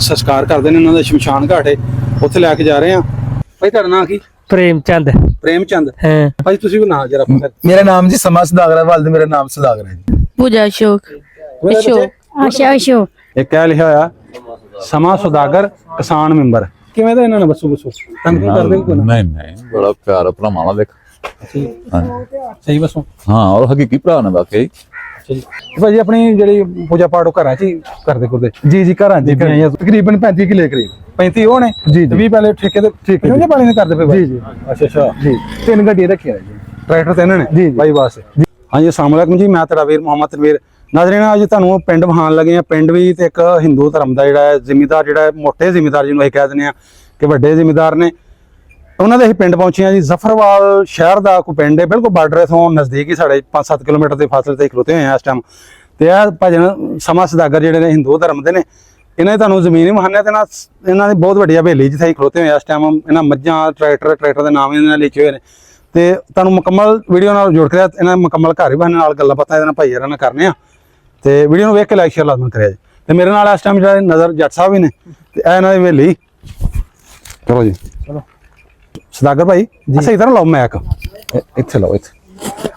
ਸੰਸਕਾਰ ਕਰਦੇ ਨੇ ਉਹਨਾਂ ਦਾ ਸ਼ਮਸ਼ਾਨ ਘਾਟ ਹੈ, ਉੱਥੇ ਲੈ ਕੇ ਜਾ ਰਹੇ ਆ। ਭਾਈ ਤੁਹਾਡਾ ਨਾਂ ਕੀ? ਪ੍ਰੇਮ ਚੰਦ। ਪ੍ਰੇਮ ਚੰਦ। ਹਾਂ ਭਾਈ ਤੁਸੀਂ ਵੀ ਨਾਂ ਜਰਾ मेरा नाम जी समा सुदागर वाल मेरा नाम सुदागर है जी। पूजा अशोक आशा अशोक। ਇਹ ਕਹਿ ਲਿਖਿਆ ਹੋਇਆ ਸਮਾ ਸੁਦਾਗਰ ਕਿਸਾਨ ਮੈਂਬਰ। ਕਿਵੇਂ ਦਾ ਇਹਨਾਂ ਨੇ ਬਸੋ ਤੰਗ ਨਹੀਂ ਕਰਦੇ ਕੋਈ ਨਾ? नहीं नहीं बड़ा प्यारा भरावां वाला देख ਸਹੀ ਬਸੋ। हाँ और हकीकी भरा ने वाकई। ਭਾਜੀ ਆਪਣੀ ਜਿਹੜੀ ਪੂਜਾ ਪਾਠ ਉਹ ਘਰਾਂ 'ਚ ਹੀ ਕਰਦੇ ਕੁਰਦੇ? जी जी घर जी तकरीबन 35 किले करीब 35 ਉਹ ਨੇ ਜੀ, ਤੇ 20 ਪਹਿਲੇ ਠੇਕੇ ਦੇ ਠੀਕ ਹੈ ਠੇਕੇ ਪਾਣੀ ਨੇ ਕਰਦੇ ਪਏ? जी जी ਅੱਛਾ ਅੱਛਾ। जी 3 ਗੱਡੀਆਂ ਰੱਖੀਆਂ ਜੀ। ਟਰੈਕਟਰ ਤੇ ਇਹਨਾਂ ਨੇ ਜੀ, ਜੀ। ਬਾਈ ਵਾਸਤੇ। ਹਾਂਜੀ ਅਸਲਾਮ ਵਾਲੇਕੁਮ ਜੀ, ਮੈਂ ਤੁਹਾਡਾ ਵੀਰ ਮੁਹੰਮਦ ਤਨਵੀਰ। ਨਾਜ਼ਰੀਨ ਅੱਜ ਤੁਹਾਨੂੰ ਪਿੰਡ ਵਿਖਾਉਣ ਲੱਗੇ ਆ। ਪਿੰਡ ਵੀ ਤੇ ਇੱਕ ਹਿੰਦੂ ਧਰਮ ਦਾ ਜਿਹੜਾ ਹੈ ਜ਼ਿਮੀਦਾਰ, ਜਿਹੜਾ ਮੋਟੇ ਜ਼ਿਮੀਦਾਰ ਜਿਹਨੂੰ ਅਸੀਂ ਕਹਿ ਦਿੰਦੇ ਆ ਕਿ ਵੱਡੇ ਜ਼ਿਮੀਦਾਰ ਨੇ, ਉਹਨਾਂ ਦੇ ਅਸੀਂ ਪਿੰਡ ਪਹੁੰਚੇ ਆ ਜੀ। ਜ਼ਫਰਵਾਲ ਸ਼ਹਿਰ ਦਾ ਕੋਈ ਪਿੰਡ ਹੈ, ਬਿਲਕੁਲ ਬਾਰਡਰ ਤੋਂ ਨਜ਼ਦੀਕ ਹੀ, ਸਾਡੇ 5-7 ਕਿਲੋਮੀਟਰ ਦੇ ਫਾਸਲੇ ਤੇ ਖਲੋਤੇ ਹੋਏ ਆ ਇਸ ਟਾਈਮ। ਤੇ ਇਹ ਭਜਨ ਸਮਾ ਸੁਦਾਗਰ ਜਿਹੜੇ ਨੇ ਹਿੰਦੂ ਧਰਮ ਦੇ ਨੇ, ਇਹਨਾਂ ਦੀ ਤੁਹਾਨੂੰ ਜ਼ਮੀਨ ਹੀ ਮਹਾਨਿਆ ਤੇ ਇਹਨਾਂ ਦੀ ਬਹੁਤ ਵੱਡੀ ਹਵੇਲੀ ਜਿੱਥੇ ਅਸੀਂ ਖਲੋਤੇ ਹੋਏ ਆ ਇਸ ਟਾਈਮ। ਇਹਨਾਂ ਮੱਝਾਂ ਟਰੈਕਟਰ ਦੇ ਨਾਮ ਇਹਨਾਂ ਨੇ ਲਿਖੇ ਹੋਏ ਨੇ ਤੇ ਤੁਹਾਨੂੰ ਮੁਕੰਮਲ ਵੀਡੀਓ ਨਾਲ ਜੋੜ ਕੇ ਇਹਨਾਂ ਮੁਕੰਮਲ ਘਰ ਵੀ ਬਹਾਨੇ ਨਾਲ ਗੱਲਾਂ ਬਾਤਾਂ ਇਹਦੇ ਨਾਲ ਭਾਈ ਯਾਰਾਂ ਨਾਲ ਕਰਨੇ ਆ। ਤੇ ਵੀਡੀਓ ਨੂੰ ਵੇਖ ਕੇ ਲਾਈਕ ਸ਼ੇਅਰ ਲਾਜ਼ਮੀ ਕਰਿਆ ਜੀ। ਤੇ ਮੇਰੇ ਨਾਲ ਇਸ ਟਾਈਮ ਜਿਹੜਾ ਨਜ਼ਰ ਜੱਟ ਸਾਹਿਬ ਵੀ ਨੇ ਤੇ ਇਹ ਇਹਨਾਂ ਦੀ ਹਵੇਲੀ। ਚਲੋ ਜੀ ਚਲੋ ਸੁਦਾਗਰ ਭਾਈ ਸਹੀ ਤਰ੍ਹਾਂ ਲਾਓ ਮੈਕ, ਇੱਥੇ ਲਾਓ ਇੱਥੇ।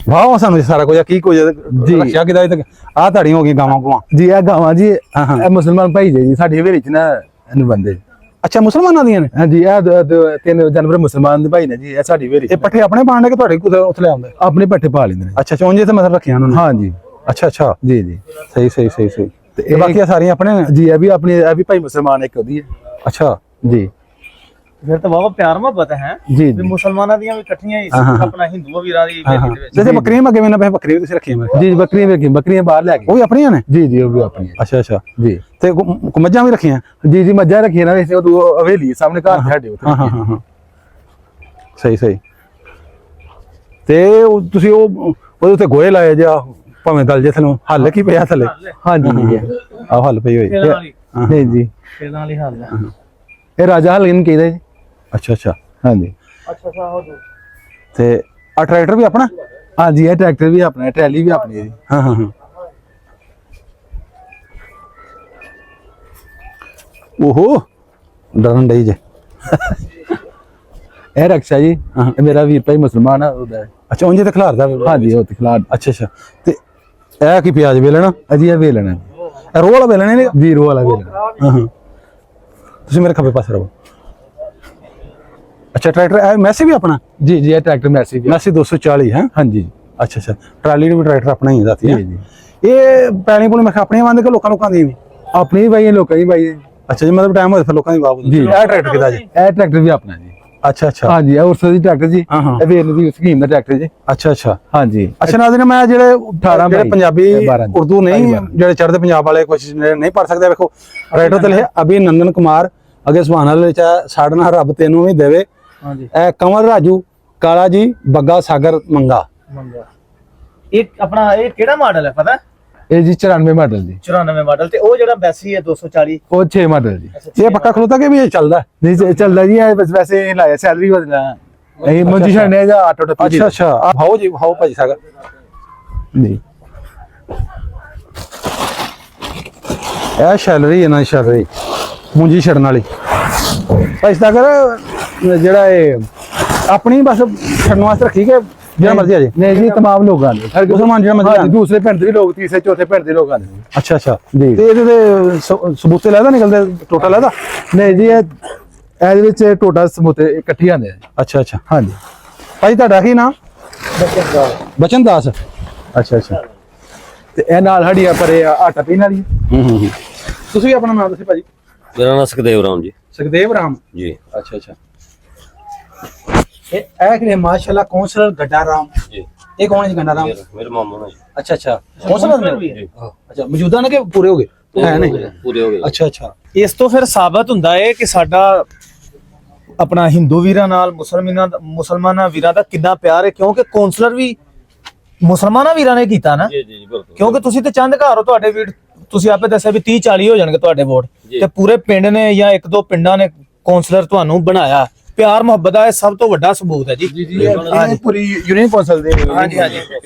ਵਾਹ ਸਾਨੂੰ ਸਾਰਾ ਕੁਝ ਕੀ ਕੁਝ ਜੀ ਰੱਖਿਆ ਕਿਦਾ ਆਹ ਧਾੜੀਆਂ ਹੋ ਗਈਆਂ ਗਾਵਾਂ ਗੂਆਂ ਜੀ। ਇਹ ਗਾਵਾਂ ਜੀ ਹਾਂ। ਇਹ ਮੁਸਲਮਾਨ ਭਾਈ ਜੀ ਸਾਡੀ ਹਵੇਲੀ ਚ ਨਾ ਇਹਨੂੰ ਬੰਦੇ। ਅੱਛਾ ਮੁਸਲਮਾਨਾਂ ਦੀਆਂ ਨੇ? ਹਾਂਜੀ ਇਹ 3 ਜਾਨਵਰ ਮੁਸਲਮਾਨ ਦੇ ਭਾਈ ਨੇ ਜੀ। ਇਹ ਸਾਡੀ ਹਵੇਲੀ ਇਹ ਪੱਠੇ ਆਪਣੇ ਪਾਣ ਕਿ ਤੁਹਾਡੇ ਕੋਲ ਉੱਥੇ ਲੈ ਆਉਂਦੇ? ਆਪਣੇ ਪੱਠੇ ਪਾ ਲੈਂਦੇ ਨੇ। ਅੱਛਾ ਚੌਂਜੇ ਤੇ ਮਤਲਬ ਰੱਖੀਆਂ ਉਹਨਾਂ ਨੇ? ਹਾਂ ਜੀ। ਅੱਛਾ ਅੱਛਾ ਜੀ ਜੀ ਸਹੀ ਤੇ ਇਹ ਬਾਕੀ ਸਾਰੀਆਂ ਆਪਣੇ ਨੇ ਜੀ। ਇਹ ਵੀ ਆਪਣੀ, ਇਹ ਵੀ ਭਾਈ ਮੁਸਲਮਾਨ ਇੱਕ ਉਹਦੀ ਹੈ। ਅੱਛਾ ਜੀ ਫਿਰ ਤਾਂ ਬਹੁਤ ਪਿਆਰ ਮੁਹੱਬਤ ਹੈ ਜੀ ਵੀ ਮੁਸਲਮਾਨਾਂ ਦੀਆਂ ਵੀ ਇਕੱਠੀਆਂ ਹੀ ਆਪਣਾ ਹਿੰਦੂਆਂ ਵੀਰਾਂ ਦੀ ਹਾਂ। ਹਵੇਲੀ ਦੇ ਵਿੱਚ। ਜੈਸੇ ਬੱਕਰੀਆਂ ਮੱਗੇ ਮੈਨਾਂ ਪੈ ਬੱਕਰੀ ਤੁਸੀਂ ਰੱਖੀਆਂ ਮੇਰੇ? ਜੀ ਬੱਕਰੀਆਂ ਵੇਖੀ, ਬੱਕਰੀਆਂ ਬਾਹਰ ਲੈ ਕੇ। ਉਹ ਵੀ ਆਪਣੀਆਂ ਨੇ? ਜੀ ਜੀ ਉਹ ਵੀ ਆਪਣੀ ਹੈ। ਅੱਛਾ ਜੀ ਤੇ ਮੱਝਾਂ ਵੀ ਰੱਖੀਆਂ? ਜੀ ਜੀ ਮੱਝਾਂ ਰੱਖੀਆਂ ਨਾ ਵੈਸੇ ਉਹ ਹਵੇਲੀ ਸਾਹਮਣੇ ਘਰ ਸਾਡੇ ਉੱਥੇ। ਹਾਂ ਸਹੀ ਤੇ ਤੁਸੀਂ ਉਹਦੇ ਉੱਤੇ ਗੋਏ ਲਾਏ ਜਾ ਭਾਵੇਂ ਗਲ ਜੇ ਥਲੋਂ ਹੱਲ ਕੀ ਪਿਆ ਥੱਲੇ? ਹਾਂਜੀ ਜੀ ਆਹ ਹੱਲ ਪਈ ਹੋਈ। ਨਹੀਂ ਜੀ ਇਹਨਾਂ ਵਾਲੀ ਹਾਲ ਹੈ। ਇਹ ਰਾਜਾ ਹਲ ਇਹਨੂੰ ਕਹਿੰਦਾ ਜੀ। ਅੱਛਾ ਹਾਂਜੀ ਅੱਛਾ ਹੋ ਜੋ ਤੇ ਆ ਟਰੈਕਟਰ ਵੀ ਆਪਣਾ? ਹਾਂਜੀ ਇਹ ਟਰੈਕਟਰ ਵੀ ਆਪਣਾ, ਟਰੈਲੀ ਵੀ ਆਪਣੀ ਹੈ ਜੀ। ਹਾਂ ਓਹੋ ਡਰਨ ਡਈ ਜੇ। ਇਹ ਰਕਸ਼ਾ ਜੀ ਇਹ ਮੇਰਾ ਵੀਰ ਭਾਈ ਮੁਸਲਮਾਨ ਆ ਉਹਦਾ ਹੈ। ਅੱਛਾ ਉਂਝ ਤੇ ਖਿਲਾਰਦਾ? ਹਾਂਜੀ ਉਹ ਤੇ ਖਿਲਾਰ। ਅੱਛਾ ਤੇ ਇਹ ਕੀ ਪਿਆਜ ਵੇਲਣਾ? ਅਜੀ ਇਹ ਵੇਲਣਾ ਇਹ ਰੋਹ ਵਾਲਾ ਵੇਲਣਾ ਨੇ? ਜੀ ਰੋ ਵਾਲਾ ਵੇਲਣਾ। ਹਾਂ ਤੁਸੀਂ ਮੇਰੇ ਖੱਬੇ ਪਾਸੇ ਰਹੋ। ਅੱਛਾ ਟਰੈਕਟਰ ਇਹ ਮੈਸੀ ਵੀ ਆਪਣਾ? ਜੀ ਜੀ ਇਹ ਟਰੈਕਟਰ ਮੈਸੀ ਵੀ। ਮੈਸੀ 240 ਹੈ? ਹਾਂਜੀ ਅੱਛਾ ਟਰਾਲੀ ਨੂੰ ਵੀ ਟਰੈਕਟਰ ਆਪਣਾ ਹੀ ਦਾਤੀ ਹੈ ਜੀ। ਇਹ ਪੈਣੀ ਪੁਣੀ ਮੈਂ ਆਪਣੀਆਂ ਬੰਦ ਕੇ ਲੋਕਾਂ ਦੀਆਂ ਵੀ? ਆਪਣੀ ਵੀ ਭਾਈ ਲੋਕਾਂ ਦੀ ਭਾਈ। ਅੱਛਾ ਜੀ ਮਤਲਬ ਟਾਈਮ ਹੋਏ ਫਿਰ ਲੋਕਾਂ ਦੀ ਬਾਬੂ ਜੀ। ਇਹ ਟਰੈਕਟਰ ਕਿਦਾ ਜੀ? ਇਹ ਟਰੈਕਟਰ ਵੀ ਆਪਣਾ ਜੀ। ਅੱਛਾ ਹਾਂਜੀ ਇਹ ਉਰਸ ਦੀ ਟਰੈਕਟਰ ਜੀ। ਹਾਂ। ਇਹ ਵੇਲ ਦੀ ਸਕੀਮ ਦਾ ਟਰੈਕਟਰ ਜੀ। ਅੱਛਾ ਹਾਂਜੀ। ਅੱਛਾ ਨਾਜ਼ਰੀਨ ਮੈਂ ਜਿਹੜੇ 18 ਜਿਹੜੇ ਪੰਜਾਬੀ 12 ਉਰਦੂ ਨਹੀਂ ਜਿਹੜੇ ਚੜ੍ਹਦੇ ਪੰਜਾਬ ਵਾਲੇ ਕੁਝ ਨਹੀਂ ਪੜ੍ਹ ਸਕਦੇ, ਵੇਖੋ ਰਾਈਟਰ ਤੇ ਲਿਖਿਆ ਅਭਿਨੰਦਨ ਕੁਮਾਰ ਅੱਗੇ ਸੁਭਾਨ ਅੱਲਾਹ ਵਿੱਚ ਸਾਡੇ ਨਾਲ ਰੱਬ ਤੈਨੂੰ ਵੀ ਦੇਵੇ। ਹਾਂਜੀ ਇਹ ਕੰਵਰ ਰਾਜੂ ਕਾਲਾ ਜੀ ਬੱਗਾ ਸਾਗਰ ਮੰਗਾ। ਇਹ ਆਪਣਾ ਇਹ ਕਿਹੜਾ ਮਾਡਲ ਹੈ ਪਤਾ? ਇਹ ਜੀ 94 ਮਾਡਲ ਜੀ। 94 ਮਾਡਲ। ਤੇ ਉਹ ਜਿਹੜਾ ਬੈਸੀ ਹੈ 240 ਉਹ 6 ਮਾਡਲ ਜੀ। ਇਹ ਪੱਕਾ ਖਲੋਤਾ ਕਿ ਵੀ ਇਹ ਚੱਲਦਾ? ਨਹੀਂ ਚੱਲਦਾ ਜੀ। ਇਹ ਬਸ ਵੈਸੇ ਲਾਇਆ ਸੈਲਰੀ ਵਧਣਾ ਇਹ ਮੰਜੀ ਛੜਨੇ ਜਾਂ ਆਟੋ ਟੱਪੀ। ਅੱਛਾ ਆ ਭਾਓ ਜੀ ਭਾਓ ਭਾਜੀ ਸਾਗਰ ਨਹੀਂ ਇਹ ਸ਼ੈਲਰੀ ਹੈ ਨਾ ਸ਼ੈਲਰੀ ਮੁੰਜੀ ਛੜਨ ਵਾਲੀ ਭਾਈ ਸਾਗਰ ਜਿਹੜਾ ਇਹ ਆਪਣੀ ਬਸ ਛੜਨ ਵਾਸਤੇ ਰੱਖੀ ਕਿ ਜਿਹੜਾ ਮਰਜ਼ੀ ਆ ਜੇ? ਨਹੀਂ ਜੀ ਤਮਾਮ ਲੋਕਾਂ ਦੇ ਹਰ ਮੁਸਲਮਾਨ ਜਿਹੜਾ ਮਰਜ਼ੀ ਆਉਣ। ਦੂਸਰੇ ਪਿੰਡ ਦੇ ਵੀ ਲੋਕ, ਤੀਸਰੇ ਚੌਥੇ ਪਿੰਡ ਦੇ ਲੋਕਾਂ ਦੇ। ਅੱਛਾ ਜੀ। ਤੇ ਇਹਦੇ ਤੇ ਸਬੂਤੇ ਲੈਦਾ ਨਿਕਲਦੇ ਟੋਟਲ ਲੈਦਾ? ਨਹੀਂ ਜੀ ਇਹਦੇ ਵਿੱਚ ਟੋਟਲ ਸਮੂਤੇ ਇਕੱਠੇ ਆਉਂਦੇ ਆ। ਅੱਛਾ ਹਾਂਜੀ ਭਾਈ ਤੁਹਾਡਾ ਕੀ ਨਾਮ? ਬਚਨ ਦਾਸ। ਅੱਛਾ ਤੇ ਇਹ ਨਾਲ ਹੜੀਆਂ ਪਰੇ ਆਟਾ ਪੀਣ ਵਾਲੀ। ਤੁਸੀਂ ਆਪਣਾ ਨਾਮ ਦੱਸੋ ਭਾਜੀ। ਮੇਰਾ ਨਾਮ ਸੁਖਦੇਵ ਰਾਮ ਜੀ। ਸੁਖਦੇਵ ਰਾਮ ਜੀ। ਅੱਛਾ ਇਹ ਕਿਹੜੇ ਮਾਸ਼ਾਅੱਲਾ ਕੌਂਸਲਰ ਗੱਡਾ ਰਾਮ ਜੀ। ਇਹ ਕੌਣ ਹੈ ਜੀ ਗੱਡਾ ਰਾਮ? ਮੇਰੇ ਮਾਮੂ ਨੇ ਜੀ। ਅੱਛਾ ਕੌਂਸਲਰ ਨੇ? ਅੱਛਾ ਮੌਜੂਦਾ ਨੇ ਕਿ ਪੂਰੇ ਹੋ ਗਏ? ਹੈ ਨੇ ਪੂਰੇ ਹੋ ਗਏ। ਅੱਛਾ ਇਸ ਤੋਂ ਫਿਰ ਸਾਬਤ ਹੁੰਦਾ ਹੈ ਕਿ ਸਾਡਾ ਆਪਣਾ ਹਿੰਦੂ ਵੀਰਾਂ ਨਾਲ ਮੁਸਲਮਾਨਾਂ ਵੀਰਾਂ ਦਾ ਕਿੰਨਾ ਪਿਆਰ ਹੈ, ਕਿਉਂਕਿ ਕੌਂਸਲਰ ਵੀ ਮੁਸਲਮਾਨਾਂ ਵੀਰਾਂ ਨੇ ਕੀਤਾ ਨਾ। ਜੀ ਬਿਲਕੁਲ। ਕਿਉਂਕਿ ਤੁਸੀਂ ਤੇ ਚੰਦ ਘਰ ਹੋ, ਤੁਹਾਡੇ ਵੀਰ ਤੁਸੀਂ ਆਪੇ ਦੱਸਿਆ ਵੀ 30-40 ਹੋ ਜਾਣਗੇ ਤੁਹਾਡੇ ਵੋਟ, ਤੇ ਪੂਰੇ ਪਿੰਡ ਨੇ ਜਾਂ 1-2 ਪਿੰਡਾਂ ਨੇ ਕੌਂਸਲਰ ਤੁਹਾਨੂੰ ਬਣਾਇਆ। ਪਿਆਰ ਮੁਹੱਬਤ ਦਾ ਇਹ ਸਭ ਤੋਂ ਵੱਡਾ ਸਬੂਤ ਹੈ ਜੀ। ਇਹ ਪੂਰੀ ਯੂਨੀਅਨ ਕੌਂਸਲ ਦੇ। ਹਾਂਜੀ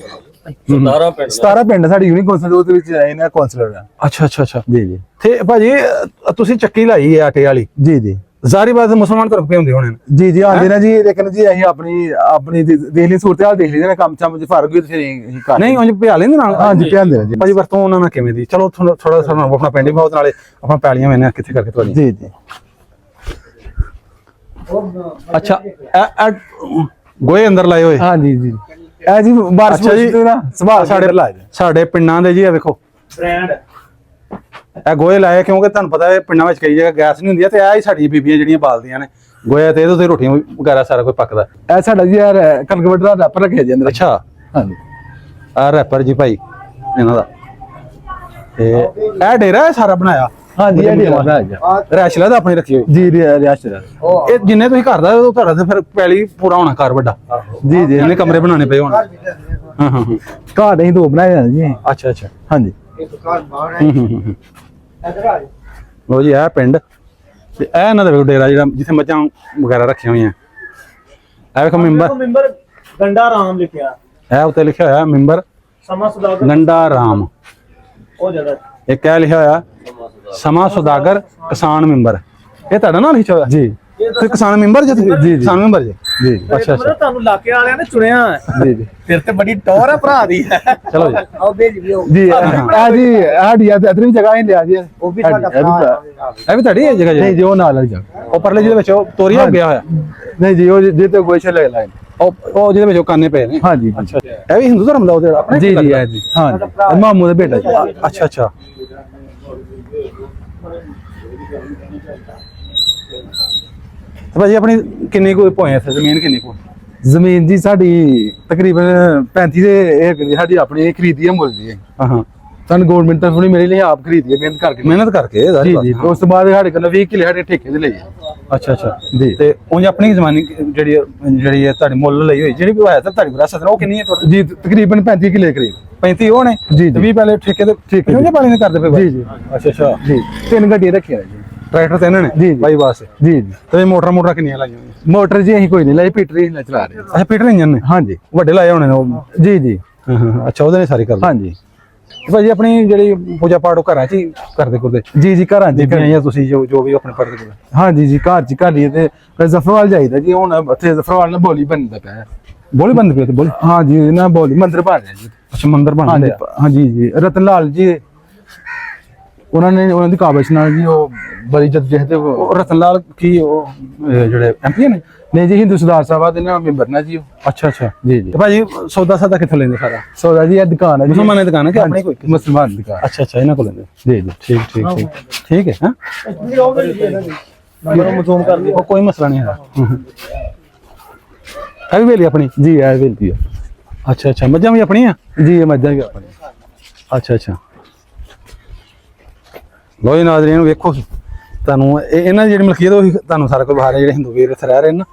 17 ਪਿੰਡ 17 ਪਿੰਡ ਸਾਡੀ ਯੂਨੀਕ ਕੌਂਸਲ ਉਹਦੇ ਵਿੱਚ ਇਹਨਾਂ ਕੌਂਸਲਰ ਆ। ਅੱਛਾ ਅੱਛਾ ਅੱਛਾ ਜੀ ਜੀ ਤੇ ਭਾਜੀ ਤੁਸੀਂ ਚੱਕੀ ਲਾਈ ਹੈ ਆਟੇ ਵਾਲੀ, ਜੀ ਜੀ ਜ਼ਾਰੀ ਬਾਤ ਮੁਸਲਮਾਨ ਤਰਫ ਪੇ ਹੁੰਦੇ ਹੋਣੇ ਨੇ। ਜੀ ਜੀ ਆਂਦੇ ਨਾ ਜੀ, ਲੇਕਿਨ ਜੀ ਅਸੀਂ ਆਪਣੀ ਦੇਖ ਲਈ ਸੂਰਤ ਹਾਲ ਦੇਖ ਲਈ ਨਾ, ਕੰਮ ਚ ਫਰਕ ਵੀ ਤੁਸੀਂ ਕਰ ਨਹੀਂ ਉਂਝ ਭਿਆ ਲੈਂਦੇ ਨਾਲ। ਹਾਂਜੀ ਧਿਆਨ ਦੇਣਾ ਜੀ। ਭਾਜੀ ਵਰਤੋਂ ਉਹਨਾਂ ਨਾਲ ਕਿਵੇਂ ਦੀ? ਚਲੋ ਥੋੜਾ ਸਾਨੂੰ ਆਪਣਾ ਪਿੰਡ ਵੀ ਬਹੁਤ, ਨਾਲੇ ਆਪਾਂ ਪੈਲੀਆਂ ਮੈਨੇ ਕਿੱਥੇ ਕਰਕੇ ਤੁਹਾਡੀ। ਜੀ ਜੀ ਅੱਛਾ ਗੋਏ ਅੰਦਰ ਲਾਏ ਹੋਏ। ਹਾਂਜੀ ਜੀ ਇਹ ਜੀ ਬਾਰਿਸ਼ ਅੱਛਾ ਜੀ। ਤੋਂ ਨਾ ਸੁਭਾਅ ਸਾਡੇ ਪਿੰਡਾਂ ਦੇ ਜੀ ਆ ਵੇਖੋ ਬ੍ਰਾਂਡ ਇਹ ਗੋਏ ਲਾਏ, ਕਿਉਂਕਿ ਤੁਹਾਨੂੰ ਪਤਾ ਹੈ ਪਿੰਡਾਂ ਵਿੱਚ ਕਈ ਜਗ੍ਹਾ ਗੈਸ ਨਹੀਂ ਹੁੰਦੀ ਤੇ ਇਹ ਹੀ ਸਾਡੀਆਂ ਬੀਬੀਆਂ ਜਿਹੜੀਆਂ ਬਾਲਦੀਆਂ ਨੇ ਗੋਇਆ, ਤੇ ਇਹਦੇ ਤੇ ਰੋਟੀਆਂ ਵਗੈਰਾ ਸਾਰਾ ਕੁਝ ਪੱਕਦਾ। ਇਹ ਸਾਡਾ ਜੀ ਯਾਰ ਕਣਕ ਵੱਢਣ ਦਾ ਰੈਪਰ ਰੱਖਿਆ ਜਾਂਦਾ। ਅੱਛਾ ਹਾਂਜੀ ਆ ਰੈਪਰ ਜੀ ਭਾਈ ਇਹਨਾਂ ਦਾ, ਤੇ ਇਹ ਡੇਰਾ ਹੈ ਸਾਰਾ ਬਣਾਇਆ। ਹਾਂਜੀ ਇਹ ਡੇਰਾ ਬਣਾਇਆ ਜੀ। ਰੈਸ਼ਲਾ ਦਾ ਆਪਣੀ ਰੱਖੀ ਹੋਈ। ਜੀ ਰਿਆਸਤ ਦਾ ਇਹ ਜਿੰਨੇ ਤੁਸੀਂ ਘਰ ਦਾ ਉਹ ਤੁਹਾਡਾ ਤੇ ਫਿਰ ਪੈਲੀ ਪੂਰਾ ਹੋਣਾ ਘਰ ਵੱਡਾ। ਜੀ ਜੀ ਇਹਨੇ ਕਮਰੇ ਬਣਾਉਣੇ ਪਏ ਹੁਣ। ਹਾਂ ਹਾਂ ਹਾਂ ਘਰ ਅਸੀਂ ਦੋ ਬਣਾਏ ਜਾਂਦੇ ਜੀ। ਅੱਛਾ ਅੱਛਾ ਹਾਂਜੀ ਲੋ ਜੀ ਇਹ ਪਿੰਡ ਤੇ ਇਹ ਇਹਨਾਂ ਦਾ ਵੇਖੋ ਡੇਰਾ ਜਿਹੜਾ ਜਿੱਥੇ ਮੱਝਾਂ ਵਗੈਰਾ ਰੱਖੀਆਂ ਹੋਈਆਂ। ਇਹ ਵੇਖੋ ਮੈਂਬਰ ਗੰਡਾ ਰਾਮ ਲਿਖਿਆ, ਇਹ ਉੱਤੇ ਲਿਖਿਆ ਹੋਇਆ ਮੈਂਬਰ ਸਮਾਂ ਸੁਦਾਗਰ ਗੰਡਾ ਰਾਮ। ਉਹ ਜਿਹੜਾ ਇੱਕ ਇਹ ਲਿਖਿਆ ਹੋਇਆ ਸਮਾਂ ਸੁਦਾਗਰ ਕਿਸਾਨ ਮੈਂਬਰ। ਇਹ ਤੁਹਾਡਾ ਨਾਲ ਲਿਖਿਆ ਹੋਇਆ ਜੀ ਤੁਸੀਂ ਕਿਸਾਨ ਮੈਂਬਰ ਜੀ? ਤੁਸੀਂ ਕਿਸਾਨ ਮੈਂਬਰ ਜੀ? ਜੀ ਅੱਛਾ ਅੱਛਾ ਤੁਹਾਨੂੰ ਇਲਾਕੇ ਵਾਲਿਆਂ ਨੇ ਚੁਣਿਆ ਹੈ। ਜੀ ਜੀ ਫਿਰ ਤੇ ਬੜੀ ਟੌਰ ਹੈ ਭਰਾ ਦੀ। ਚਲੋ ਜੀ। ਜੀ ਇਹ ਜੀ ਸਾਡੀ ਇਧਰ ਵੀ ਜਗ੍ਹਾ ਹੀ ਲਿਆ ਜੀ। ਉਹ ਵੀ ਸਾਡਾ ਇਹ ਵੀ ਤੁਹਾਡੀ ਹੈ ਜਗ੍ਹਾ ਜੀ? ਨਹੀਂ ਜੀ ਉਹ ਨਾਲ ਵਾਲੀ ਜਗ੍ਹਾ। ਉਹ ਪਰਲੇ ਜਿਹਦੇ ਵਿੱਚ ਉਹ ਤੋਰੀਆ ਗਿਆ ਹੋਇਆ। ਨਹੀਂ ਜੀ ਉਹ ਜੇ ਤੇ ਗੋਸ਼ਾ ਲੈ ਲਾਈਨ। ਉਹ ਜਿਹਦੇ ਵਿੱਚ ਉਹ ਕਾਨੇ ਪਏ ਨੇ। ਹਾਂਜੀ ਅੱਛਾ ਇਹ ਵੀ ਹਿੰਦੂ ਧਰਮ ਦਾ ਉਹਦੇ ਆਪਣੇ? ਜੀ ਜੀ ਹੈ ਜੀ। ਹਾਂ ਮਾਮੂ ਦਾ ਬੇਟਾ ਜੀ। ਅੱਛਾ ਅੱਛਾ ਤੇ ਭਾਜੀ ਆਪਣੀ ਕਿੰਨੀ ਕੋਈ ਭੋਏ ਇੱਥੇ ਜ਼ਮੀਨ ਕਿੰਨੀ ਕੋ? ਜ਼ਮੀਨ ਜੀ ਸਾਡੀ ਤਕਰੀਬਨ 35 ਦੇ ਏਕੜ ਦੀ ਸਾਡੀ ਆਪਣੀ ਖਰੀਦੀ ਹੈ ਮੁੱਲ ਦੀ। ਹਾਂ ਹਾਂ ਸਾਨੂੰ ਗਵਰਨਮੈਂਟ ਤਰਫੋਂ ਨਹੀਂ ਮਿਲੀ, ਨਹੀਂ ਆਪ ਖਰੀਦੀ ਹੈ ਮਿਹਨਤ ਕਰਕੇ। ਜੀ ਜੀ ਉਸ ਤੋਂ ਬਾਅਦ ਸਾਡੇ ਕੋਲ 20 ਕਿੱਲੇ ਸਾਡੇ ਠੇਕੇ ਤੇ ਲਈ। ਅੱਛਾ ਅੱਛਾ ਜੀ ਤੇ ਉਂਝ ਆਪਣੀ ਜ਼ਮਾਨੀ ਜਿਹੜੀ ਹੈ ਤੁਹਾਡੀ ਮੁੱਲ ਲਈ ਹੋਈ ਜਿਹੜੀ ਵੀ ਹੋਇਆ ਤਾਂ ਤੁਹਾਡੀ ਵਿਰਾਸਤ ਉਹ ਕਿੰਨੀ ਹੈ ਟੋਟਲ? ਜੀ ਤਕਰੀਬਨ 35 ਕਿੱਲੇ ਕਰੀਬ। 35 ਉਹ ਨੇ ਜੀ, ਤੇ 20 ਪਹਿਲੇ ਠੇਕੇ ਤੇ ਠੇਕੇ ਕਿੰਨੇ ਪਾਣੀ ਨੇ ਕਰਦੇ ਪਏ? ਜੀ ਜੀ ਅੱਛਾ ਅੱਛਾ ਜੀ 3 ਗੱਡੀਆਂ ਰੱਖੀਆਂ ਜੀ। ਟਰੈਕਟਰ ਤੇ ਇਹਨਾਂ ਨੇ ਜੀ, ਜੀ। ਬਾਈ ਵਾਸਤੇ। ਜੀ ਜੀ ਤੇ ਮੋਟਰਾਂ ਕਿੰਨੀਆਂ ਲਾਈਆਂ ਹੋਈਆਂ? ਮੋਟਰ ਜੀ ਅਸੀਂ ਕੋਈ ਨਹੀਂ ਲਾਈ, ਪੀਟਰ ਹੀ ਚਲਾ ਰਹੇ। ਅੱਛਾ ਪੀਟਰ ਇੰਜਨ ਨੇ ਹਾਂਜੀ ਵੱਡੇ ਲਾਏ ਹੋਣੇ ਨੇ ਉਹ। ਜੀ ਜੀ ਹਾਂ ਹਾਂ ਅੱਛਾ ਉਹਦੇ ਨੇ ਸਾਰੀ ਕਰਦੇ। ਹਾਂਜੀ ਤੇ ਭਾਜੀ ਆਪਣੀ ਜਿਹੜੀ ਪੂਜਾ ਪਾਠ ਉਹ ਘਰਾਂ 'ਚ ਹੀ ਕਰਦੇ ਜੀ ਜੀ ਘਰਾਂ ਜੀ ਬੀਬੀਆਂ ਜਾਂ ਤੁਸੀਂ ਜੋ ਵੀ ਆਪਣੇ ਪੜਦੇ ਕੋਲ? ਹਾਂਜੀ ਜੀ ਘਰ ਚ ਕਰ ਲਈਏ ਤੇ ਫਿਰ ਜ਼ਫਰਵਾਲ ਜਾਈਦਾ ਜੀ। ਹੁਣ ਉੱਥੇ ਜ਼ਫਰਵਾਲ ਨਾਲ ਬੋਲੀ ਬਣਦਾ ਪਿਆ। ਬੋਲੀ ਬੰਦ ਪਈ ਤੇ ਬੋਲੀ? ਹਾਂਜੀ ਨਾ ਬੋਲੀ ਮੰਦਿਰ ਬਣ ਰਿਹਾ ਜੀ। ਅੱਛਾ ਮੰਦਿਰ ਬਣ ਹਾਂਜੀ ਰਿਹਾ। ਹਾਂਜੀ ਜੀ ਰਤਨ ਲਾਲ ਜੀ ਉਹਨਾਂ ਦੀ ਕਾਬਿਸ਼ ਨਾਲ ਜੀ ਉਹ ਬੜੀ ਜਦ ਉਹ ਰਤਨ ਲਾਲ ਕੀ ਉਹ ਜਿਹੜੇ ਐਮਪੀ ਨੇ? ਨਹੀਂ ਜੀ ਹਿੰਦੂ ਸੁਧਾਰ ਸਭਾ ਦੇ ਨਾ ਮੈਂਬਰ ਨਾ ਜੀ ਉਹ। ਅੱਛਾ ਅੱਛਾ ਜੀ ਜੀ ਤੇ ਭਾਜੀ ਸੌਦਾ ਸਾਦਾ ਕਿੱਥੋਂ ਲੈਂਦੇ ਸਾਰਾ? ਸੌਦਾ ਜੀ ਇਹ ਦੁਕਾਨ ਹੈ ਜੀ। ਮੁਸਲਮਾਨਾਂ ਦੀ ਦੁਕਾਨ ਹੈ ਕਿ ਆਪਣੀ ਕੋਈ? ਮੁਸਲਮਾਨ ਦੀ ਦੁਕਾਨ। ਅੱਛਾ ਅੱਛਾ ਇਹਨਾਂ ਕੋਲ ਲੈਂਦੇ। ਜੀ ਜੀ ਠੀਕ ਠੀਕ ਠੀਕ ਠੀਕ ਹੈ। ਹਾਂ ਨੰਬਰ ਮਜ਼ੂਮ ਕਰ ਦਿਓ। ਉਹ ਕੋਈ ਮਸਲਾ ਨਹੀਂ ਹੈ। ਇਹ ਵੀ ਵੇਲੀ ਆਪਣੀ? ਜੀ ਇਹ ਬੇਨਤੀ ਹੈ ਅੱਛਾ ਅੱਛਾ ਮੱਝਾਂ ਵੀ ਆਪਣੀਆਂ? ਜੀ ਇਹ ਮੱਝਾਂ ਵੀ ਆਪਣੀ। ਅੱਛਾ ਅੱਛਾ ਲੋ ਜੀ ਨਾਜ਼ਰੀਨ ਵੇਖੋ ਤੁਹਾਨੂੰ ਇਹਨਾਂ ਦੀ ਜਿਹੜੀ ਮਲਕੀਅਤ ਉਹ ਤੁਹਾਨੂੰ ਸਾਰਾ ਕੁਝ ਬਾਹਰ ਜਿਹੜੇ ਹਿੰਦੂ ਵੀਰ ਇੱਥੇ ਰਹਿ ਰਹੇ ਨੇ ਨਾ